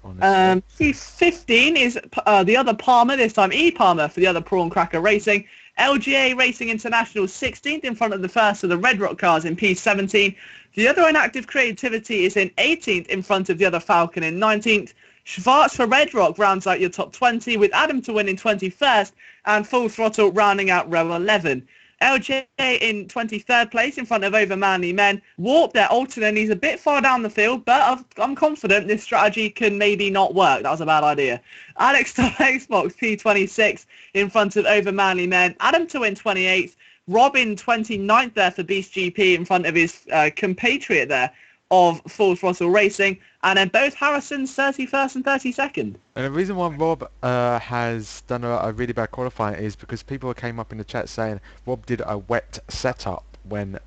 Honestly. P15 is the other Palmer, this time E. Palmer for the other Prawn Cracker Racing. LGA Racing International 16th in front of the first of the Red Rock cars in P17. The other Inactive Creativity is in 18th in front of the other Falcon in 19th. Schwartz for Red Rock rounds out your top 20 with Adam to win in 21st and Full Throttle rounding out row 11. LJ in 23rd place in front of Over Manly Men. Warp there, alternate. He's a bit far down the field, but I'm confident this strategy can maybe not work. That was a bad idea. Alex Xbox P26 in front of Over Manly Men. Adam to win 28th. Robin 29th there for Beast GP in front of his compatriot there of Full Throttle Racing. And then both Harrison's 31st and 32nd. And the reason why Rob has done a really bad qualifying is because people came up in the chat saying Rob did a wet setup when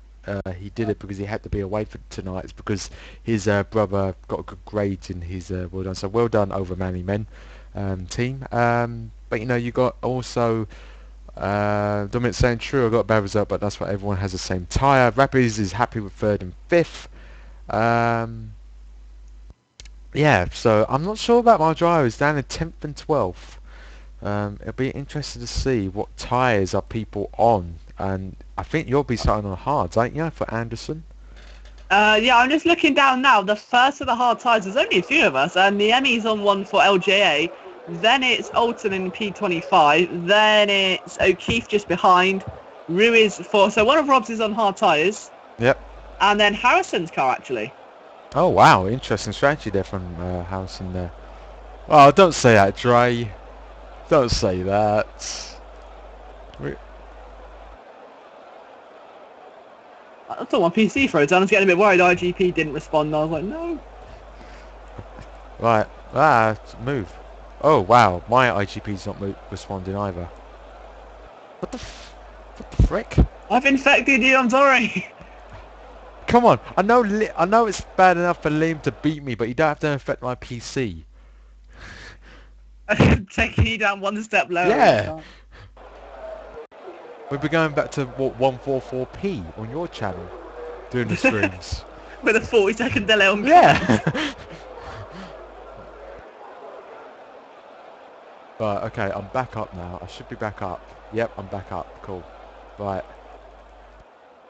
he did it because he had to be away for tonight. It's because his brother got a good grade in his well done. So well done Over Manly Men team. But you know, you got also Dominic saying true, I got a bad result, but that's why everyone has the same tyre. Rapids is happy with 3rd and 5th. Yeah, so I'm not sure about my drivers down in 10th and 12th. It'll be interesting to see what tyres are people on, and I think you'll be starting on hards, aren't you, for Anderson? Yeah, I'm just looking down now. The first of the hard tyres, there's only a few of us, and the Emmy's on one for LJA. Then it's Alton in P25. Then it's O'Keefe just behind. Ruiz for... So one of Rob's is on hard tyres. Yep. And then Harrison's car, actually. Oh, wow. Interesting strategy there from Harrison there. Oh, don't say that, Dre. Don't say that. I thought my PC froze. I was getting a bit worried. iGP didn't respond. I was like, no. Right. Move. Oh, wow. My IGP's not responding either. What the frick? I've infected you. I'm sorry. Come on. I know it's bad enough for Liam to beat me, but you don't have to infect my PC. I'm taking you down one step lower. Yeah. We'll be going back to what 144p on your channel, doing the streams. With a 40-second delay on. Yeah. Right, okay, I'm back up now. I should be back up. Yep, I'm back up. Cool. Right.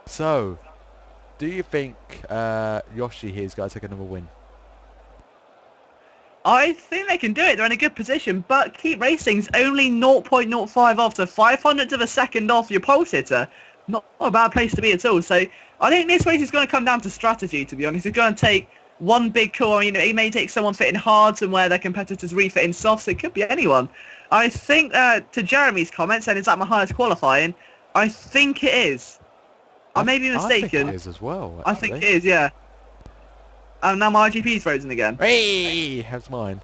So, do you think Yoshi here is going to take another win? I think they can do it. They're in a good position, but Keep Racing's only 0.05 off, so 500th of a second off your pole sitter. Not a bad place to be at all. So I think this race is going to come down to strategy, to be honest. It's going to take one big call. I mean, it may take someone fitting hard and where their competitors refit in softs. It could be anyone. I think, to Jeremy's comment, saying, is that my highest qualifying? I think it is. I may be mistaken. I think it is as well, actually. I think it is, yeah. And now my iGP's frozen again. Hey, how's mine?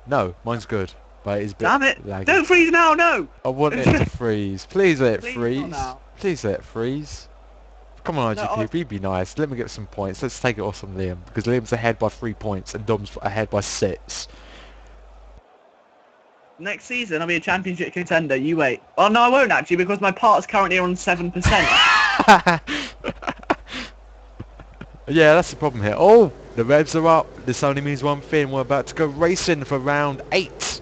No, mine's good. But it's a bit Damn it. laggy. Don't freeze now, no! I want it to freeze. Please let it Please freeze. not now. Please let it freeze. Come on, No, iGP, be nice. Let me get some points. Let's take it off on Liam. Because Liam's ahead by 3 points and Dom's ahead by 6. Next season, I'll be a championship contender. You wait. Oh, no, I won't, actually, because my part's currently on 7%. Yeah, that's the problem here. Oh, the revs are up. This only means one thing. We're about to go racing for round 8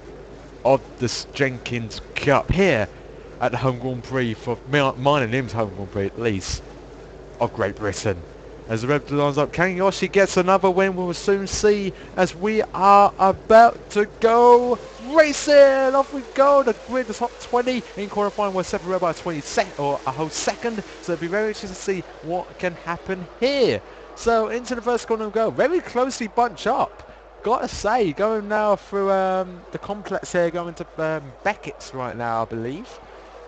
of this Jenkins Cup here at the Home Grand Prix for mine and him's Home Grand Prix at least of Great Britain. As the revs lines up, Kanyoshi gets another win. We'll soon see as we are about to go racing. Off we go. The grid, the top 20 in qualifying was separated by a 20 or a whole second. So it'll be very interesting to see what can happen here. So into the first corner we go. Very closely bunched up. Gotta say, going now through the complex here, going to Beckett's right now, I believe.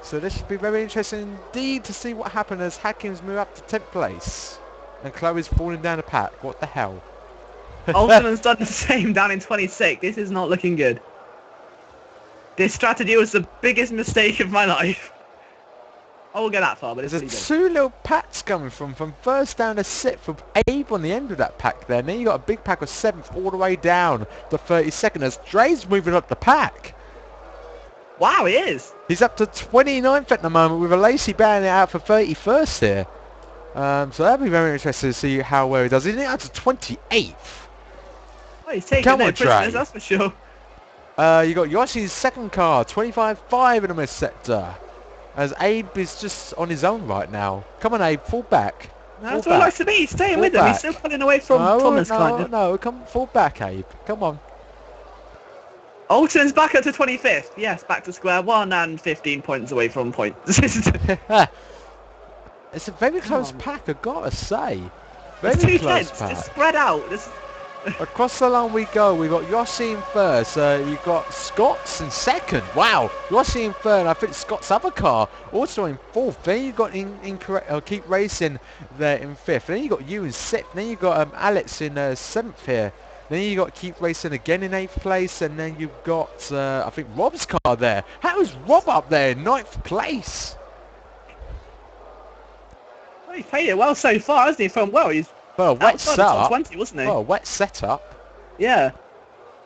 So this should be very interesting indeed to see what happens as Hakim's move up to 10th place. And Chloe's falling down the pack. What the hell? Alton's done the same down in 26. This is not looking good. This strategy was the biggest mistake of my life. I won't get that far, but it's There's pretty two little packs coming from first down to 6th from Abe on the end of that pack there. And then you got a big pack of 7th all the way down to 32nd as Dre's moving up the pack. good. Wow, he is. He's up to 29th at the moment with a Lacey batting it out for 31st here. So that'll be very interesting to see how well he does. He's up to 28th. Oh, he's taking Come no on, prisoners, Dre. that's for sure. You got Yoshi's second car, 25.5 in the mid sector. As Abe is just on his own right now. Come on, Abe, fall back. That's what he likes to be. He's staying with him. He's still pulling away from Thomas, kind of. No, come fall back, Abe. Come on. Alton's back up to 25th. Yes, back to square one and 15 points away from point. It's a very close pack, I gotta say. It's Very too close tense. pack. Just spread out. Just... Across the line we go. We've got Yoshi in first. You've got Scott's in second. Wow. Yoshi in third. I think Scott's other car also in fourth. Then you've got Keep Racing there in fifth. Then you've got you in sixth. Then you've got Alex in seventh here. Then you got Keep Racing again in 8th place. And then you've got, I think, Rob's car there. How is Rob up there in 9th place? Well, he played it well so far, hasn't he? From well, he's Well, wet outside the top setup. 20, wasn't he? Well, wet setup. Yeah.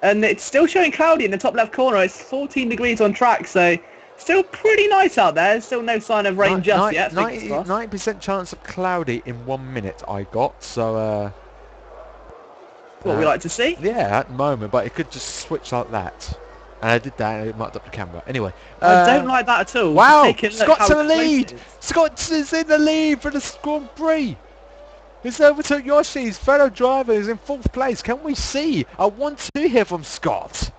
And it's still showing cloudy in the top left corner. It's 14 degrees on track, so still pretty nice out there. Still no sign of rain just yet. 90% chance of cloudy in 1 minute I got, so What we like to see. yeah, at the moment, but it could just switch like that. And I did that and it marked up the camera. Anyway. I don't like that at all. Wow, Take a look Scott's how in the close lead. it is. Scott's is in the lead for the Grand Prix. He's overtook Yoshi's fellow driver is in 4th place. Can we see a 1-2 here from Scott?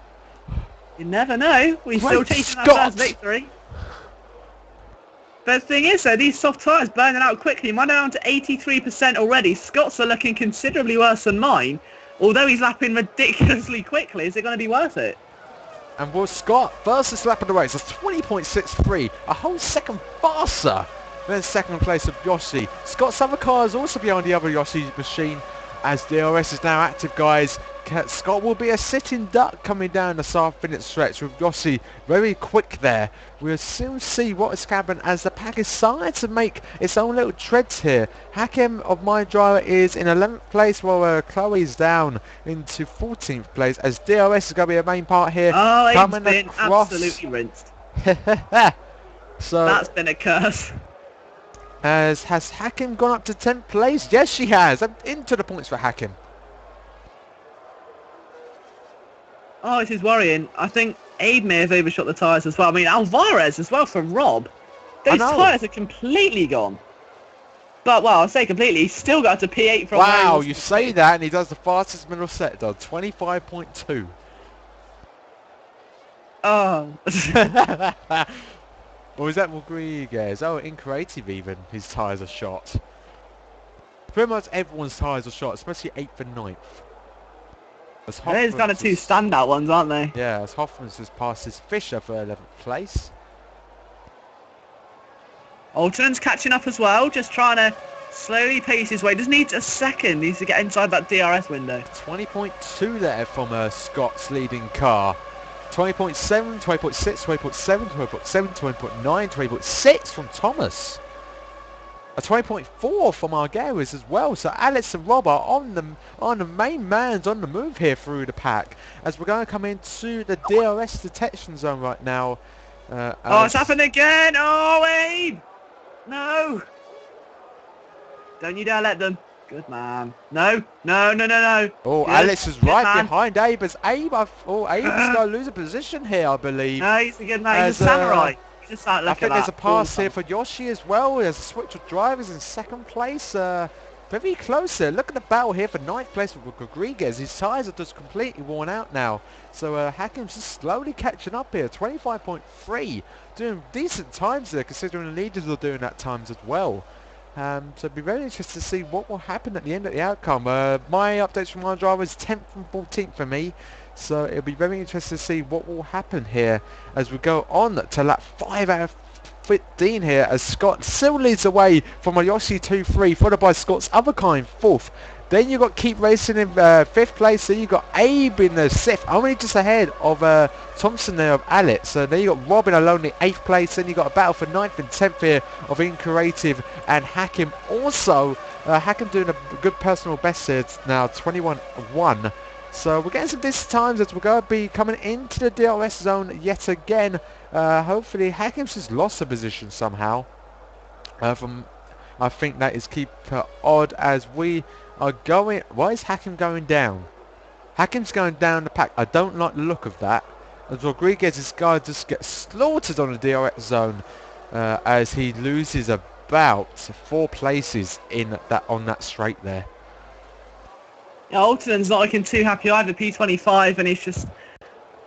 You never know. We're still Great chasing our Scott. first victory. But the thing is, though, these soft tyres burning out quickly. Mine are down to 83% already. Scott's are looking considerably worse than mine. Although he's lapping ridiculously quickly, is it going to be worth it? And will Scott, fastest lap of the race, that's 20.63, a whole second faster than second place of Yoshi. Scott's other car is also behind the other Yoshi machine as DRS is now active, guys. Scott will be a sitting duck coming down the south-minute stretch with Yoshi very quick there. We'll soon see what is happening as the pack is starting to make its own little treads here. Hakim of my driver is in 11th place while Chloe's down into 14th place as DRS is going to be a main part here. Oh, it's coming been across. absolutely rinsed. So That's been a curse. has Hakim gone up to 10th place? Yes, she has. Into the points for Hakim. Oh, this is worrying. I think Abe may have overshot the tyres as well. I mean, Alvarez as well for Rob. Those know. tyres are completely gone. But, well, I'll say completely. He's still got to P8 from where he Wow, was you to say P8. that and he does the fastest middle sector, 25.2. Oh. Or is that Rodriguez? Oh, in creative even, his tyres are shot. pretty much everyone's tyres are shot, especially 8th and 9th. As There's kind of two standout ones, aren't they? Yeah, as Hoffman's just passes Fisher for 11th place. Alton's catching up as well, just trying to slowly pace his way. Just needs a second. Needs to get inside that DRS window. 20.2 there from Scott's leading car. 20.7, 20.6, 20.7, 20.7, 20.9, 20.6 from Thomas. A 20.4 from Argaris as well. So Alex and Rob are on the main man's on the move here through the pack. As we're going to come into the DRS detection zone right now. Oh, it's happened again! Oh, Abe! No! Don't you dare let them. Good man. No, no, no, no, no. Oh, Good. Alex is Good right man. behind Abe. As Abe, Abe's going to lose a position here, I believe. No, he's a good man. He's a samurai. Just like, look I think at there's that. a pass here for Yoshi as well. There's a switch of drivers in 2nd place. Very close here. Look at the battle here for 9th place with Rodriguez. His tyres are just completely worn out now. So Hakim's just slowly catching up here. 25.3. Doing decent times there considering the leaders are doing that times as well. So it'd be very interesting to see what will happen at the end of the outcome. My updates from my driver is 10th and 14th for me. So it'll be very interesting to see what will happen here as we go on to lap 5 out of 15 here as Scott still leads away from a Yoshi 2-3 followed by Scott's other car in 4th. Then you've got Keep Racing in 5th place. Then you've got Abe in the 6th, only just ahead of Thompson there of Alex. So then you've got Robin alone in 8th place. Then you've got a battle for 9th and 10th here of Increative and Hakim. Also, Hakim doing a good personal best here now, 21.1. So we're getting some decent times as we're going to be coming into the DRS zone yet again. Hopefully Hakim's just lost a position somehow. I think that is keeper odd as we are going. Why is Hakim going down? Hakim's going down the pack. I don't like the look of that. As Rodriguez's guy just gets slaughtered on the DRS zone as he loses about 4 places in that on that straight there. Yeah, Alton's not looking too happy either. P25, and he's just...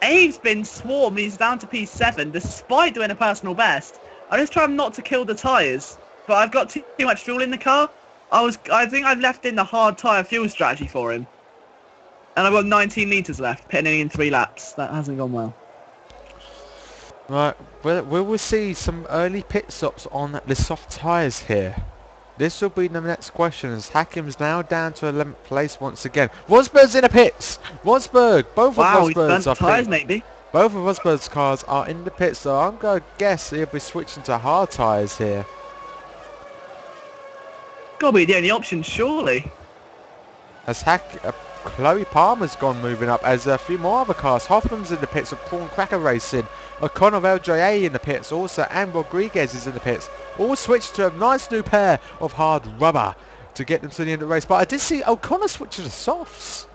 Abe's been swarmed. He's down to P7 despite doing a personal best. I just try not to kill the tyres, but I've got too much fuel in the car. I think I've left in the hard tyre fuel strategy for him. And I've got 19 litres left, pitting in 3 laps. That hasn't gone well. Right, we will see some early pit stops on the soft tyres here. This will be the next question as Hakim's now down to 11th place once again. Rosberg's in the pits! Rosberg! Both of Rosberg's are tyres, maybe. Both of Rosberg's cars are in the pits, so I'm going to guess he'll be switching to hard tyres here. Gotta be the only option, surely. As Chloe Palmer's gone moving up, as a few more other cars. Hoffman's in the pits with Prawn Cracker Racing. O'Connor of LJA in the pits also, and Rodriguez is in the pits. All switched to a nice new pair of hard rubber to get them to the end of the race. But I did see O'Connor switch to softs.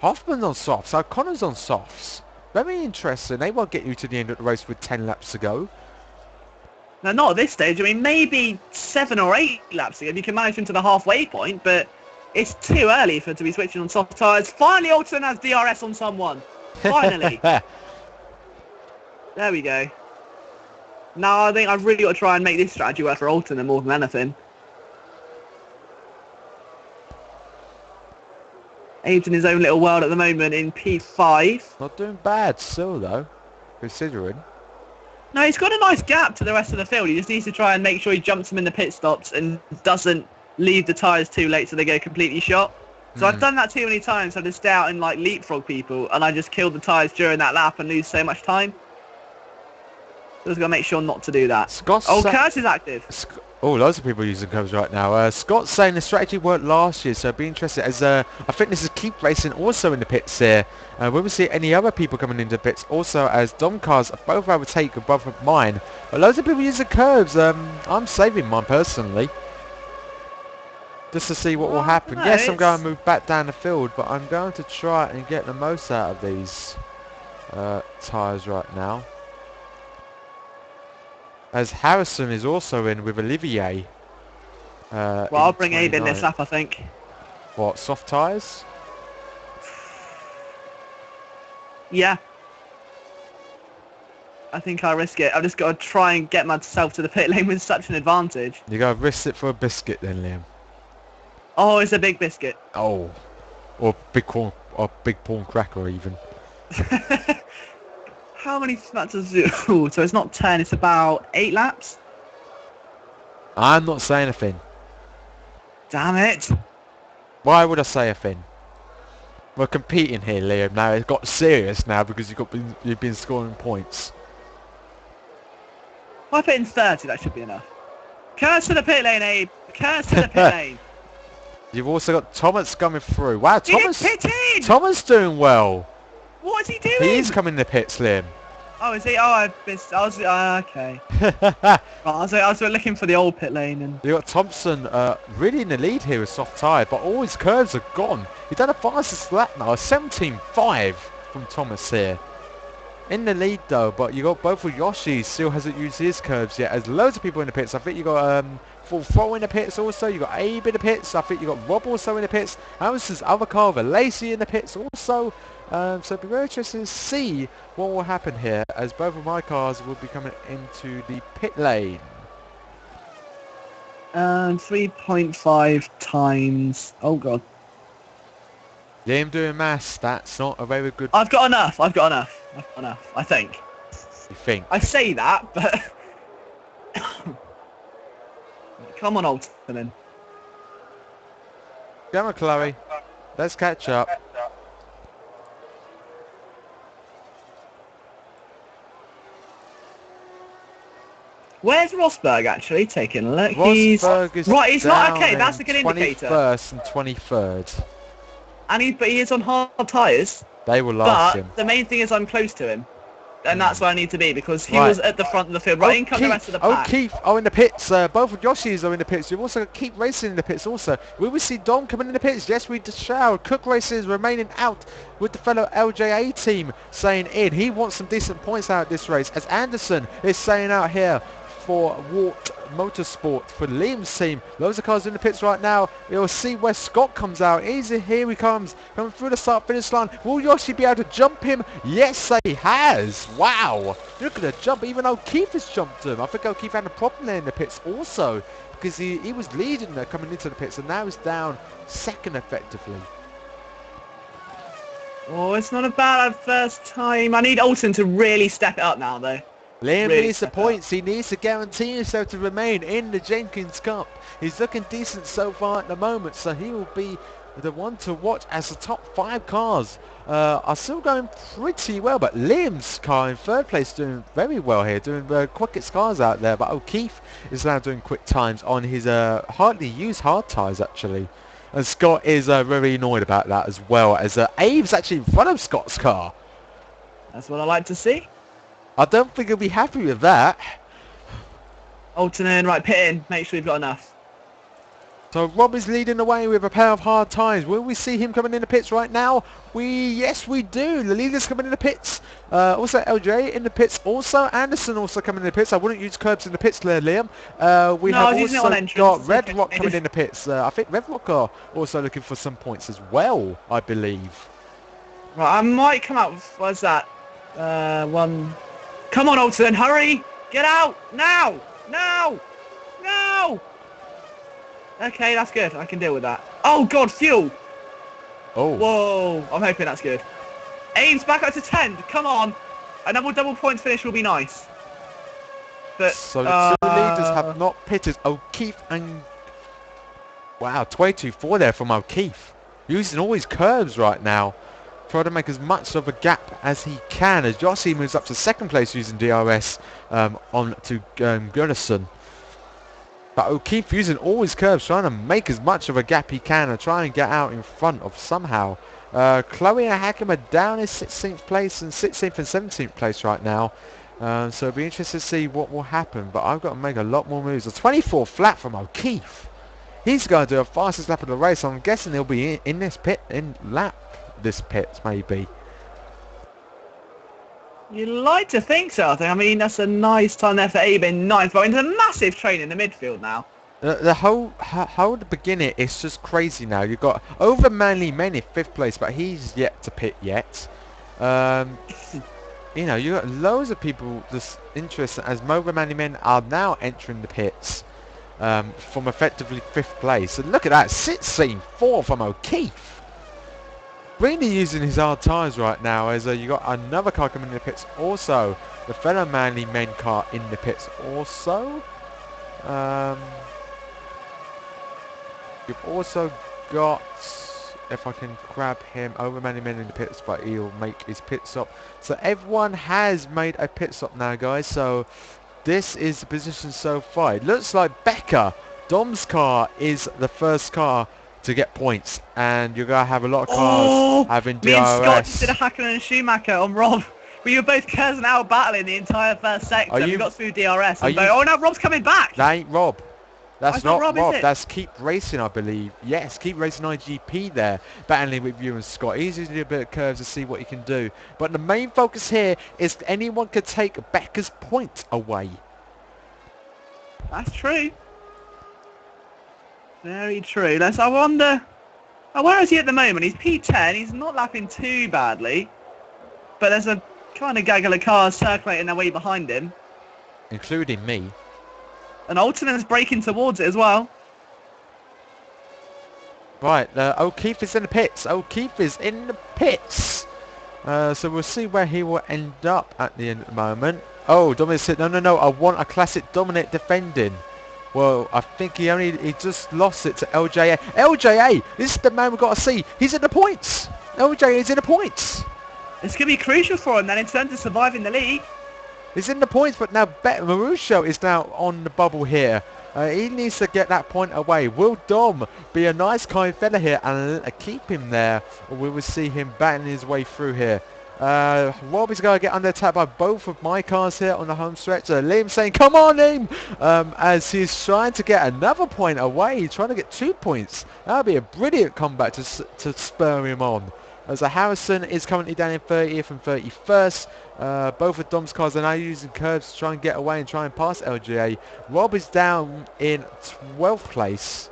Hoffman's on softs, O'Connor's on softs. Very interesting. They won't get you to the end of the race with 10 laps to go. No, not at this stage. I mean, maybe 7 or 8 laps ago if you can manage them to the halfway point, but it's too early for it to be switching on soft tyres. Finally, Alton has DRS on someone. Finally. There we go. Now I think I've really got to try and make this strategy work for Alton more than anything. Abe's in his own little world at the moment in P5. Not doing bad still though, considering. No, he's got a nice gap to the rest of the field. He just needs to try and make sure he jumps them in the pit stops and doesn't leave the tyres too late so they go completely shot. So I've done that too many times. I just stay out and like leapfrog people and I just kill the tyres during that lap and lose so much time. So just got to make sure not to do that. Kurt is active. Loads of people using curves right now. Scott's saying the strategy worked last year, so it'd be interesting. As I think this is Keep Racing also in the pits here. We will see any other people coming into the pits also as Dom cars both overtake above of mine. But loads of people using curves. I'm saving mine personally. Just to see what will happen. No, yes, I'm going to move back down the field, but I'm going to try and get the most out of these tyres right now. As Harrison is also in with Olivier. Well, I'll bring Abe in this lap, I think. What, soft tyres? Yeah. I think I'll risk it. I've just got to try and get myself to the pit lane with such an advantage. You got to risk it for a biscuit then, Liam. Oh, it's a big biscuit. Oh, or big corn, or big prawn cracker even. How many laps does it? Ooh, so it's not 10, it's about 8 laps? I'm not saying a thing. Damn it. Why would I say a thing? We're competing here, Liam. Now it's got serious now because you've been scoring points. If I put in 30, that should be enough. Curse to the pit lane, Abe. Curse to the pit lane. You've also got Thomas coming through. Wow, Thomas! He didn't pit in! Thomas doing well. What is he doing? He's coming in the pits, Liam. Oh, is he? Oh, I missed. I was okay. Right, I was looking for the old pit lane, and You got Thompson really in the lead here with soft tyre, but all his curves are gone. He's done a fastest lap now, a 17.5 from Thomas here. In the lead though, but you got both of Yoshi still hasn't used his curves yet. There's loads of people in the pits. I think you got Full Throttle in the pits also. You got Abe in the pits. I think you got Rob also in the pits. Harrison's other car with Lacey in the pits also. So it'll be very interesting to see what will happen here as both of my cars will be coming into the pit lane. 3.5 times. Oh god. Liam doing maths. That's not a very good. I've got enough. I think. You think? I say that, but come on, Alton. Come on, Chloe. Let's catch up. Where's Rosberg actually? Taking a look. Rosberg is right. He's not down okay. That's a in good indicator. 21st and 23rd. But he is on hard tyres. They will last him. But the main thing is I'm close to him. And that's where I need to be because he was at the front of the field. Right, in comes the rest of the pack. Keith are in the pits. Both of Yoshi's are in the pits. You've also got Keith Racing in the pits also. Will we see Dom coming in the pits? Yes, we shall. Cook Racing is remaining out with the fellow LJA team saying in. He wants some decent points out of this race as Anderson is saying out here for Wart Motorsport for Liam's team. Loads of cars in the pits right now. We'll see where Scott comes out. Easy, here he comes. Coming through the start finish line. Will Yoshi be able to jump him? Yes, he has. Wow. Look at the jump. Even O'Keefe has jumped him. I think O'Keefe had a problem there in the pits also because he was leading there coming into the pits and now he's down second effectively. Oh, it's not a bad first time. I need Alton to really step it up now though. Liam needs the points. He needs to guarantee himself to remain in the Jenkins Cup. He's looking decent so far at the moment, so he will be the one to watch as the top 5 cars are still going pretty well. But Liam's car in 3rd place doing very well here, doing quickest cars out there. But O'Keefe is now doing quick times on his hardly used hard tyres actually. And Scott is very annoyed about that as well, as Abe's actually in front of Scott's car. That's what I like to see. I don't think he'll be happy with that. Alton, right, pit in. Make sure we've got enough. So Rob is leading the way with a pair of hard tyres. Will we see him coming in the pits right now? Yes, we do. The leader's coming in the pits. Also LJ in the pits. Also Anderson also coming in the pits. I wouldn't use curbs in the pits there, Liam. We have also got Red Rock coming in the pits. I think Red Rock are also looking for some points as well, I believe. Right, I might come out. What's that? One. Come on, Alton, hurry! Get out! Now! Now! No! Okay, that's good. I can deal with that. Oh, God, fuel! Oh. Whoa, I'm hoping that's good. Ames back up to 10. Come on. A double points finish will be nice. But, so the 2 leaders have not pitted. O'Keefe and... Wow, 22-4 there from O'Keefe. Using all his curves right now. Try to make as much of a gap as he can as Yoshi moves up to 2nd place using DRS on to Gunnarsson. But O'Keefe using all his curves, trying to make as much of a gap he can and try and get out in front of somehow. Chloe and Hakim are down in 16th place and 16th and 17th place right now. So it'll be interesting to see what will happen. But I've got to make a lot more moves. A 24 flat from O'Keefe. He's going to do a fastest lap of the race. I'm guessing he'll be in this pit, this pit maybe. You'd like to think so. I mean, that's a nice time there for Abe in 9th, but into a massive train in the midfield now. The whole beginning is just crazy now. You've got Over Manly Men in 5th place, but he's yet to pit yet. You know, you've got loads of people just interested as Over Manly Men are now entering the pits. from effectively 5th place. And look at that, scene 4 from O'Keefe. Really using his hard tyres right now, as you got another car coming in the pits also. The fellow Manly men car in the pits also. You've also got, if I can grab him, over Manly men in the pits, but he'll make his pit stop. So everyone has made a pit stop now, guys. So this is the position so far. It looks like Becker, Dom's car, is the first car to get points, and you're gonna have a lot of cars having DRS. Me and Scott just did a Hackman and Schumacher on Rob. We were both Kers and out battling the entire first sector. We got through DRS. And oh no, Rob's coming back. That ain't Rob. That's not Rob. Is it? That's Keep Racing, I believe. Yes, Keep Racing iGP there, battling with you and Scott. He's using a bit of curves to see what he can do. But the main focus here is anyone could take Becker's point away. That's true. Very true. I wonder. Oh, where is he at the moment? He's P10. He's not lapping too badly. But there's a kind of gaggle of cars circulating their way behind him. Including me. And Altonen's braking towards it as well. Right, O'Keefe is in the pits. O'Keefe is in the pits. So we'll see where he will end up at the end of the moment. Oh, Dominic said, no, I want a classic Dominic defending. Well, I think he just lost it to LJA. LJA, this is the man we've got to see. He's in the points. LJA is in the points. This could be crucial for him then in terms of surviving the league. He's in the points, but now Marusho is now on the bubble here. He needs to get that point away. Will Dom be a nice kind fella here and keep him there? Or we will see him batting his way through here. Rob is going to get under attack by both of my cars here on the home stretch. Liam saying, come on, Liam! As he's trying to get another point away. He's trying to get 2 points. That would be a brilliant comeback to spur him on. As Harrison is currently down in 30th and 31st. Both of Dom's cars are now using curves to try and get away and try and pass LGA. Rob is down in 12th place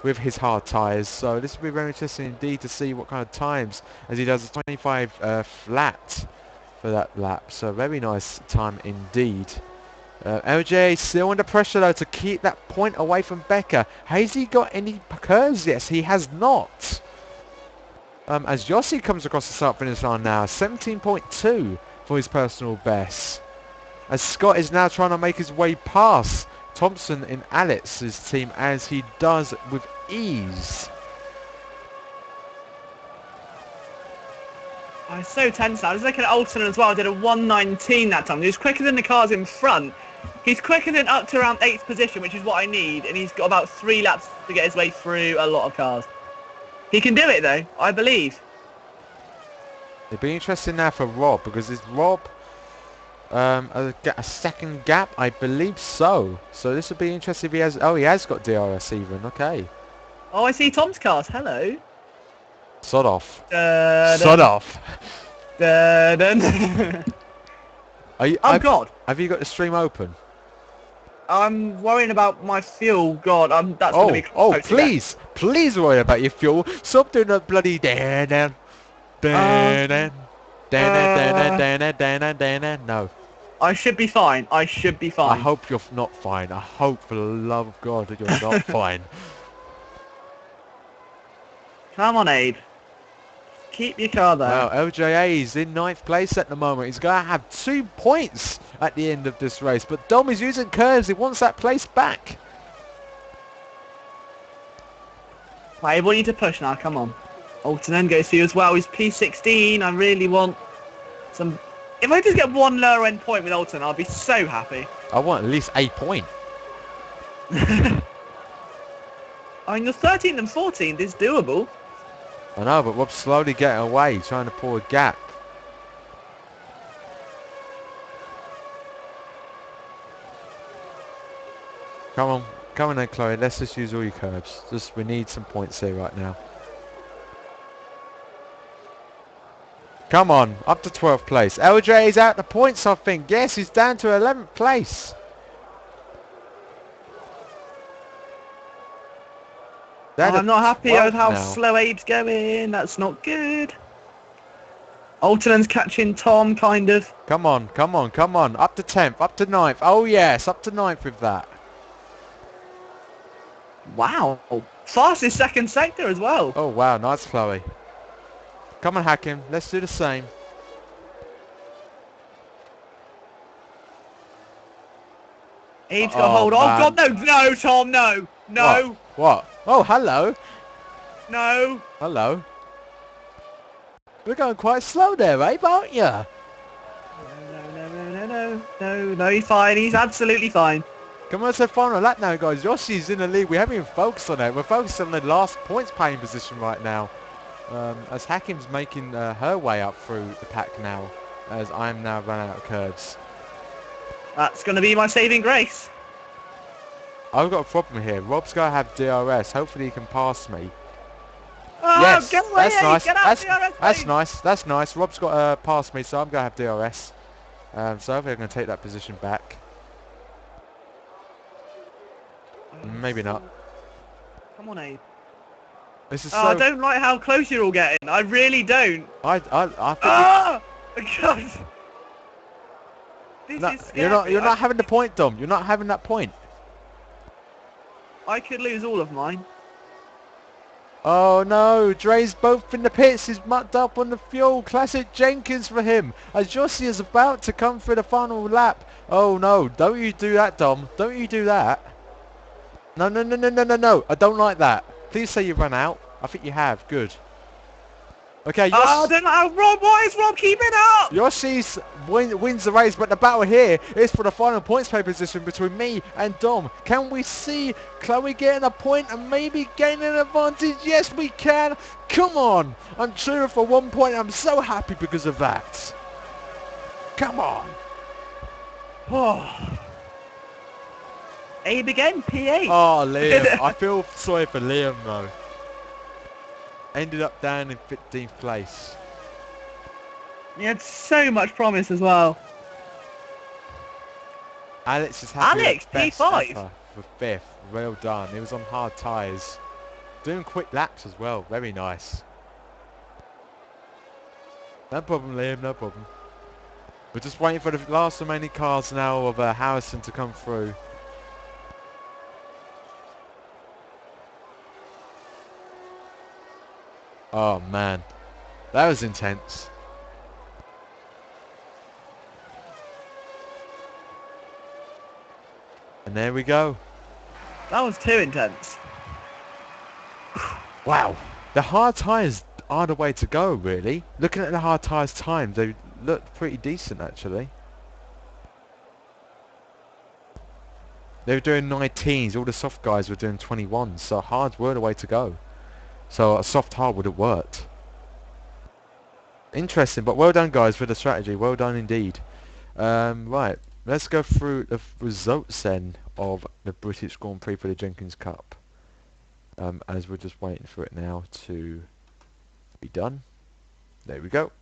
with his hard tyres. So this will be very interesting indeed to see what kind of times, as he does a 25 flat for that lap. So very nice time indeed. LGA still under pressure though to keep that point away from Becker. Has he got any curves? Yes, he has not. As Yossi comes across the start finish line now, 17.2 for his personal best. As Scott is now trying to make his way past Thompson in Alex's team, as he does with ease. I'm so tense now. I was looking at Alton as well. I did a 1:19 that time. He was quicker than the cars in front. He's quicker than up to around 8th position, which is what I need. And he's got about 3 laps to get his way through a lot of cars. He can do it though, I believe. It'd be interesting now for Rob, because is Rob a second gap? I believe so. So this would be interesting if he has... Oh, he has got DRS even. Okay. Oh, I see Tom's cars. Hello. Sod off. Sod off. Oh, God. Have you got the stream open? I'm worrying about my fuel. God, that's going to be... Oh, please. Please worry about your fuel. Stop doing that bloody... No. I should be fine. I should be fine. I hope you're not fine. I hope for the love of God that you're not fine. Come on, Abe. Keep your car there. Well, LJA is in 9th place at the moment. He's going to have 2 points at the end of this race. But Dom is using curves. He wants that place back. Right, I want you to push now. Come on. Alton goes for you as well. He's P16. I really want some... If I just get one lower end point with Alton, I'll be so happy. I want at least a point. I mean, your 13th and 14th is doable. I know, but Rob's slowly getting away, trying to pull a gap. Come on then, Chloe. Let's just use all your curves. We need some points here right now. Come on, up to 12th place. LJ is out the points, I think. Yes, he's down to 11th place. I'm not happy with how slow Abe's going. That's not good. Alton's catching Tom, kind of. Come on. Up to 10th, up to 9th. Oh, yes, up to 9th with that. Wow. Fastest second sector as well. Oh, wow. Nice, Chloe. Come on, Hakim. Let's do the same. Abe's got Oh, hold. Oh, man. God, no. No, Tom, no. What? No. What? Oh, hello. No. Hello. We're going quite slow there, Abe, aren't you? No, no, no, no, no, no. No, no, he's fine. He's absolutely fine. Come on, let's have final lap now, guys. Yoshi's in the lead. We haven't even focused on it. We're focused on the last points paying position right now. As Hakim's making her way up through the pack now, as I'm now running out of curves. That's going to be my saving grace. I've got a problem here. Rob's got to have DRS. Hopefully he can pass me. Oh, Yes, get away, that's nice. get out, DRS, That's nice. That's nice. Rob's got to pass me, so I'm going to have DRS. So hopefully I'm going to take that position back. Maybe not. Come on, Abe. This is Oh, I don't like how close you're all getting. I really don't. I think Oh, God. This no, is scary. you're not having the point, Dom. You're not having that point. I could lose all of mine. Oh no, Dre's both in the pits. He's mucked up on the fuel. Classic Jenkins for him. As Jossie is about to come for the final lap. Oh no, don't you do that, Dom. Don't you do that. No, no, no, no, no, no, no. I don't like that. Please say you run out. I think you have. Good. Okay, Oh, I don't know how Rob. Why is Rob keeping up? Yossi's wins the race, but the battle here is for the final points pay position between me and Dom. Can we see Chloe getting a point and maybe gaining an advantage? Yes, we can. Come on. I'm cheering for 1 point. I'm so happy because of that. Come on. Oh. Abe again, P8. Oh, Liam. I feel sorry for Liam, though. Ended up down in 15th place. He had so much promise as well. Alex is happy Alex, at best P5. ever for 5th. Well done. He was on hard tyres. Doing quick laps as well. Very nice. No problem, Liam. No problem. We're just waiting for the last remaining cars now of Harrison to come through. Oh, man. That was intense. And there we go. That was too intense. Wow. The hard tyres are the way to go, really. Looking at the hard tyres times, they looked pretty decent, actually. They were doing 19s. All the soft guys were doing 21s. So hards were the way to go. So a soft hard would have worked. Interesting, but well done, guys, for the strategy. Well done indeed. Right. Let's go through the results then of the British Grand Prix for the Jenkins Cup. As we're just waiting for it now to be done. There we go.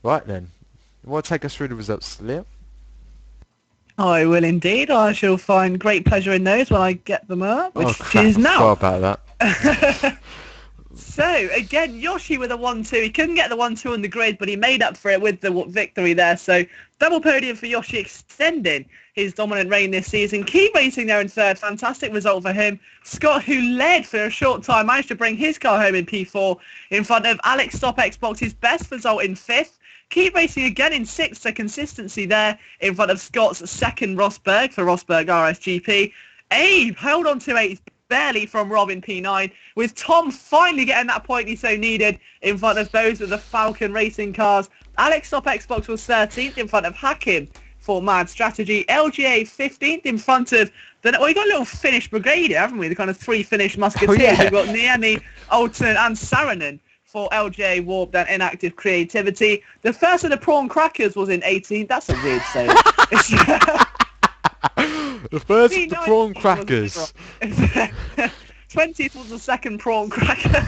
Right then. You want to take us through the results, Liam? I will indeed. I shall find great pleasure in those when I get them up, which crap, is I now. forgot about that. So, again, Yoshi with a 1-2. He couldn't get the 1-2 on the grid, but he made up for it with the victory there. So, double podium for Yoshi, extending his dominant reign this season. Keep racing there in third. Fantastic result for him. Scott, who led for a short time, managed to bring his car home in P4 in front of Alex Stop Xbox's best result in fifth. Keep racing again in sixth, so consistency there in front of Scott's second Rosberg for Rosberg RSGP. Abe held on to eighth barely from Rob in P9, with Tom finally getting that point he so needed in front of those with the Falcon racing cars. Alex Stop Xbox was 13th in front of Hakim for Mad Strategy. LGA 15th in front of we got a little Finnish brigade here, haven't we? The kind of three Finnish musketeers. Oh, yeah. We've got Niemi, Olsen and Saarinen for LGA Warped and Inactive Creativity. The first of the Prawn Crackers was in 18th. That's a weird sale. The first of the Prawn Crackers. 20th was the second Prawn Cracker.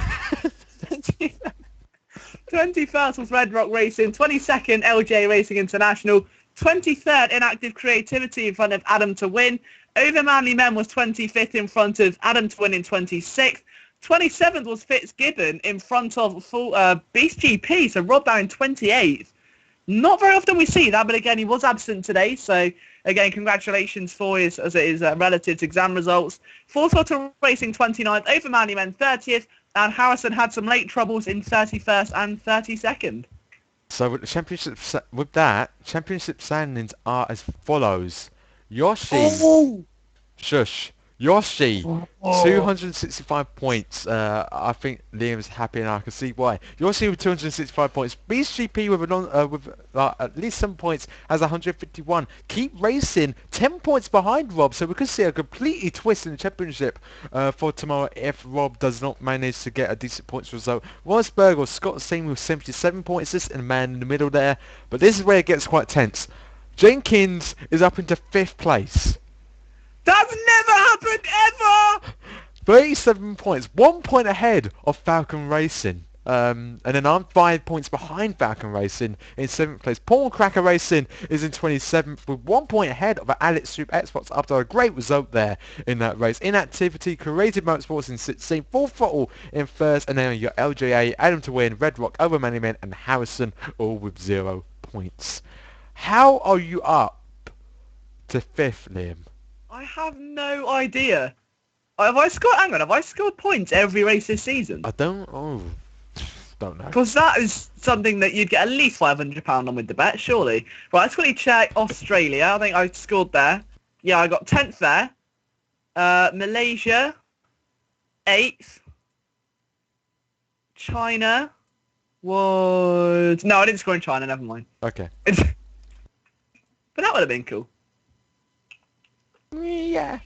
21st was Red Rock Racing. 22nd, LJ Racing International. 23rd, Inactive Creativity in front of Adam to Win. Over Manly Men was 25th in front of Adam to Win in 26th. 27th was Fitzgibbon in front of Beast GP, so Rob down in 28th. Not very often we see that, but again, he was absent today. So again, congratulations for his relatives' exam results. Fourth Auto Racing 29th, over Manly Men 30th, and Harrison had some late troubles in 31st and 32nd. So with the championship standings are as follows. Yoshi, Oh! shush. Yoshi, Oh. 265 points. I think Liam's happy and I can see why. Yoshi with 265 points. Beast GP with at least some points has 151. Keep Racing 10 points behind Rob, so we could see a completely twist in the championship for tomorrow if Rob does not manage to get a decent points result. Rosberg or Scott Seymour with 77 points, this and a man in the middle there. But this is where it gets quite tense. Jenkins is up into 5th place. That's never happened ever! 37 points, 1 point ahead of Falcon Racing. And then I'm 5 points behind Falcon Racing in 7th place. Paul Cracker Racing is in 27th with 1 point ahead of Alex Soup Xbox after a great result there in that race. Inactivity, Creative Motorsports in 16th, Full Throttle in 1st, and then you got LJA, Adam to Win, Red Rock, Over Many Men, and Harrison all with 0 points. How are you up to 5th, Liam? I have no idea. Have I scored points every race this season? Don't know. Because that is something that you'd get at least £500 on with the bet, surely. Right, let's quickly check Australia. I think I scored there. Yeah, I got 10th there. Malaysia, 8th. China was... No, I didn't score in China, never mind. Okay. But that would have been cool. Yeah.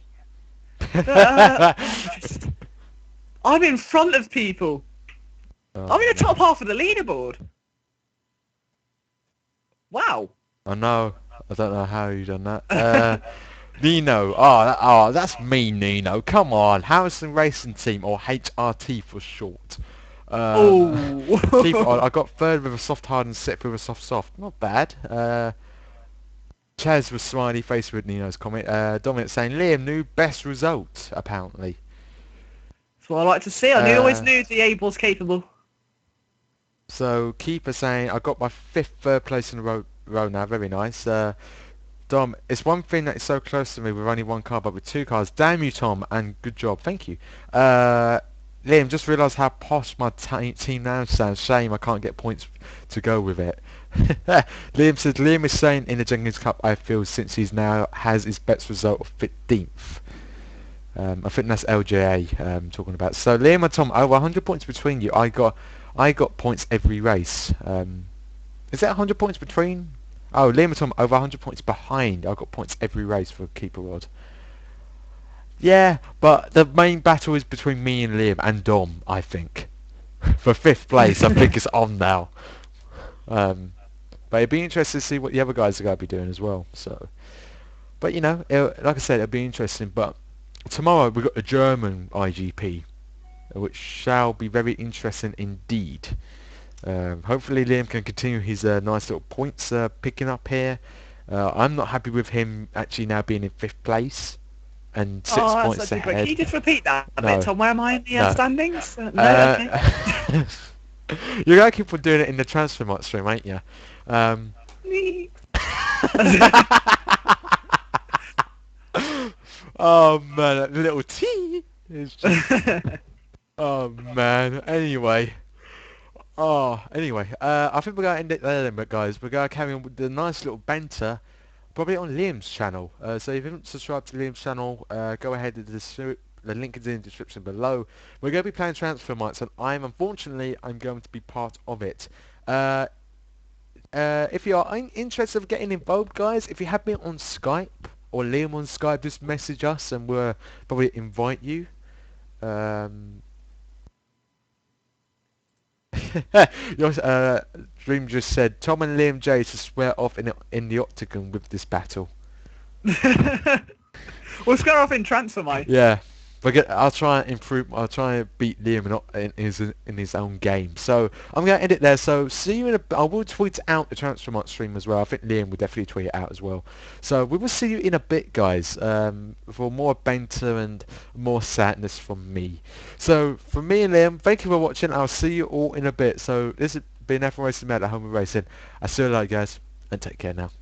I'm in front of people. I'm in the top half of the leaderboard. Wow. I know. I don't know how you done that. Nino. Oh, that's me, Nino. Come on. Harrison Racing Team, or HRT for short. Keep it on. I got 3rd with a soft hard and 6th with a soft. Not bad. Chaz was smiley face with Nino's comment. Dominic saying, Liam, new best result, apparently. That's what I like to see. I always knew the Abel's capable. So, Keeper saying, I got my 5th third place in a row now. Very nice. Dom, it's one thing that is so close to me with only one car, but with 2 cars. Damn you, Tom, and good job. Thank you. Liam, just realised how posh my team now sounds. Shame I can't get points to go with it. Liam says, Liam is saying in the Jenkins Cup, I feel, since he's now has his best result of 15th. I think that's LJA talking about. So Liam and Tom, over 100 points between you. I got points every race. Is that 100 points between? Oh, Liam and Tom, over 100 points behind. I got points every race for Keeper Rod. Yeah, but the main battle is between me and Liam and Dom, I think. For 5th place, I think it's on now. But it'd be interesting to see what the other guys are going to be doing as well. So, but you know, like I said, it'll be interesting. But tomorrow we've got the German iGP, which shall be very interesting indeed. Hopefully Liam can continue his nice little points picking up here. I'm not happy with him actually now being in 5th place and 6 points ahead. Can you just repeat that a No. bit, Tom? Where am I in the standings? No, okay. You're going to keep on doing it in the transfer mark stream, ain't you? Oh man, that little T is just... Oh man. Anyway, I think we're going to end it there then, but guys, we're going to carry on with the nice little banter, probably on Liam's channel. So if you haven't subscribed to Liam's channel, go ahead and the link is in the description below. We're going to be playing transfer marks, and I'm going to be part of it. If you are interested in getting involved, guys, if you have me on Skype or Liam on Skype, just message us and we'll probably invite you. Dream just said Tom and Liam J to swear off in the octagon with this battle. We'll square off in transfer, mate. Yeah. I'll try and improve. I'll try and beat Liam in his own game. So I'm going to end it there. So see you in a. I will tweet out the transfer mark stream as well. I think Liam will definitely tweet it out as well. So we will see you in a bit, guys. For more banter and more sadness from me. So from me and Liam, thank you for watching. I'll see you all in a bit. So this has been F1 Racing Mate at Home of Racing. I see you later, guys, and take care now.